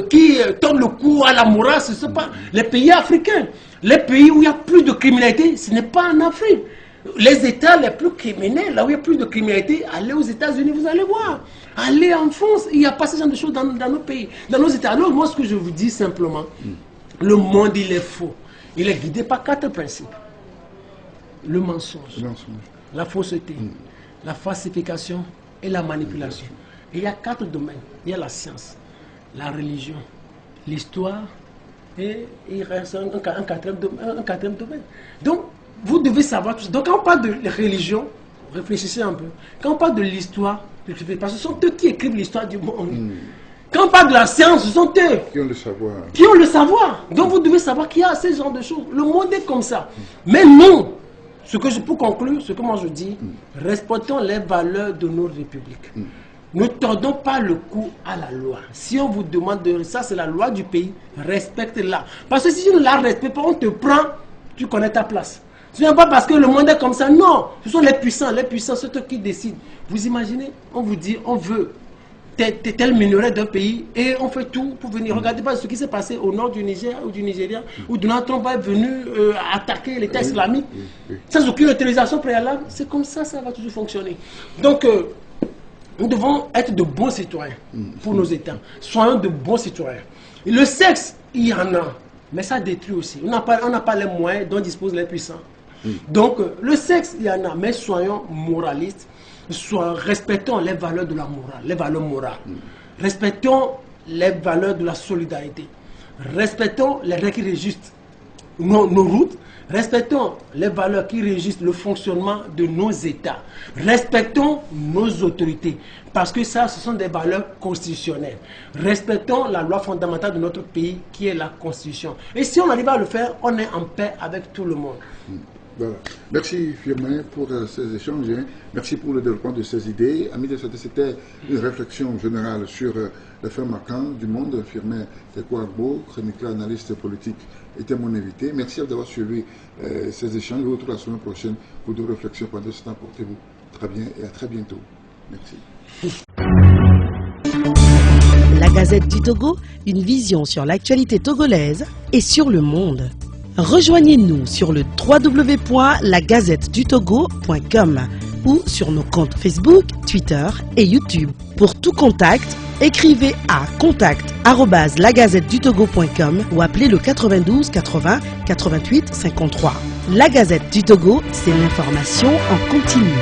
qui tordent le cou à la morale, ce ne sont pas les pays africains. Les pays où il y a plus de criminalité, ce n'est pas en Afrique. Les États les plus criminels, là où il y a plus de criminalité, allez aux États-Unis, vous allez voir. Allez en France, il n'y a pas ce genre de choses dans nos pays, dans nos États. Alors moi, ce que je vous dis simplement, le monde, il est faux. Il est guidé par 4 principes. Le mensonge, la fausseté, la falsification et la manipulation. Et il y a 4 domaines. Il y a la science, la religion, l'histoire et il reste un quatrième domaine. Donc, vous devez savoir tout ça. Donc, quand on parle de religion, réfléchissez un peu. Quand on parle de l'histoire, parce que ce sont eux qui écrivent l'histoire du monde. Quand on parle de la science, ce sont eux qui ont le savoir. Qui ont le savoir. Donc, vous devez savoir qu'il y a ce genre de choses. Le monde est comme ça. Mais non. Pour conclure, ce que moi je dis, respectons les valeurs de nos républiques. Ne tordons pas le cou à la loi. Si on vous demande de... Ça, c'est la loi du pays. Respecte-la. Parce que si tu ne la respectes pas, on te prend, tu connais ta place. Ce n'est pas parce que le monde est comme ça. Non. Ce sont les puissants. Les puissants, c'est eux qui décident. Vous imaginez? On vous dit, on veut tel minerai d'un pays et on fait tout pour venir. Regardez pas ce qui s'est passé au nord du Niger ou du Nigeria où Donald Trump est venu attaquer l'État islamique sans aucune autorisation préalable. C'est comme ça, ça va toujours fonctionner. Donc, nous devons être de bons citoyens pour nos États. Soyons de bons citoyens. Et le sexe, il y en a, mais ça détruit aussi. On n'a pas les moyens dont disposent les puissants. Donc, le sexe, il y en a, mais soyons moralistes. Respectons les valeurs de la morale, les valeurs morales. Respectons les valeurs de la solidarité. Respectons les règles qui régissent nos routes. Respectons les valeurs qui régissent le fonctionnement de nos États. Respectons nos autorités. Parce que ça, ce sont des valeurs constitutionnelles. Respectons la loi fondamentale de notre pays qui est la Constitution. Et si on arrive à le faire, on est en paix avec tout le monde. Voilà. Merci Firmin pour ces échanges. Merci pour le développement de ces idées. Amis de c'était une réflexion générale sur les faits marquants du monde. Firmin Tekouagbo, chroniqueur, analyste politique, était mon invité. Merci d'avoir suivi ces échanges. Je vous retrouve la semaine prochaine pour d'autres réflexions. Pendant ce temps, portez-vous très bien et à très bientôt. Merci. La Gazette du Togo, une vision sur l'actualité togolaise et sur le monde. Rejoignez-nous sur le www.lagazettedutogo.com ou sur nos comptes Facebook, Twitter et YouTube. Pour tout contact, écrivez à contact@lagazettedutogo.com ou appelez le 92 80 88 53. La Gazette du Togo, c'est l'information en continu.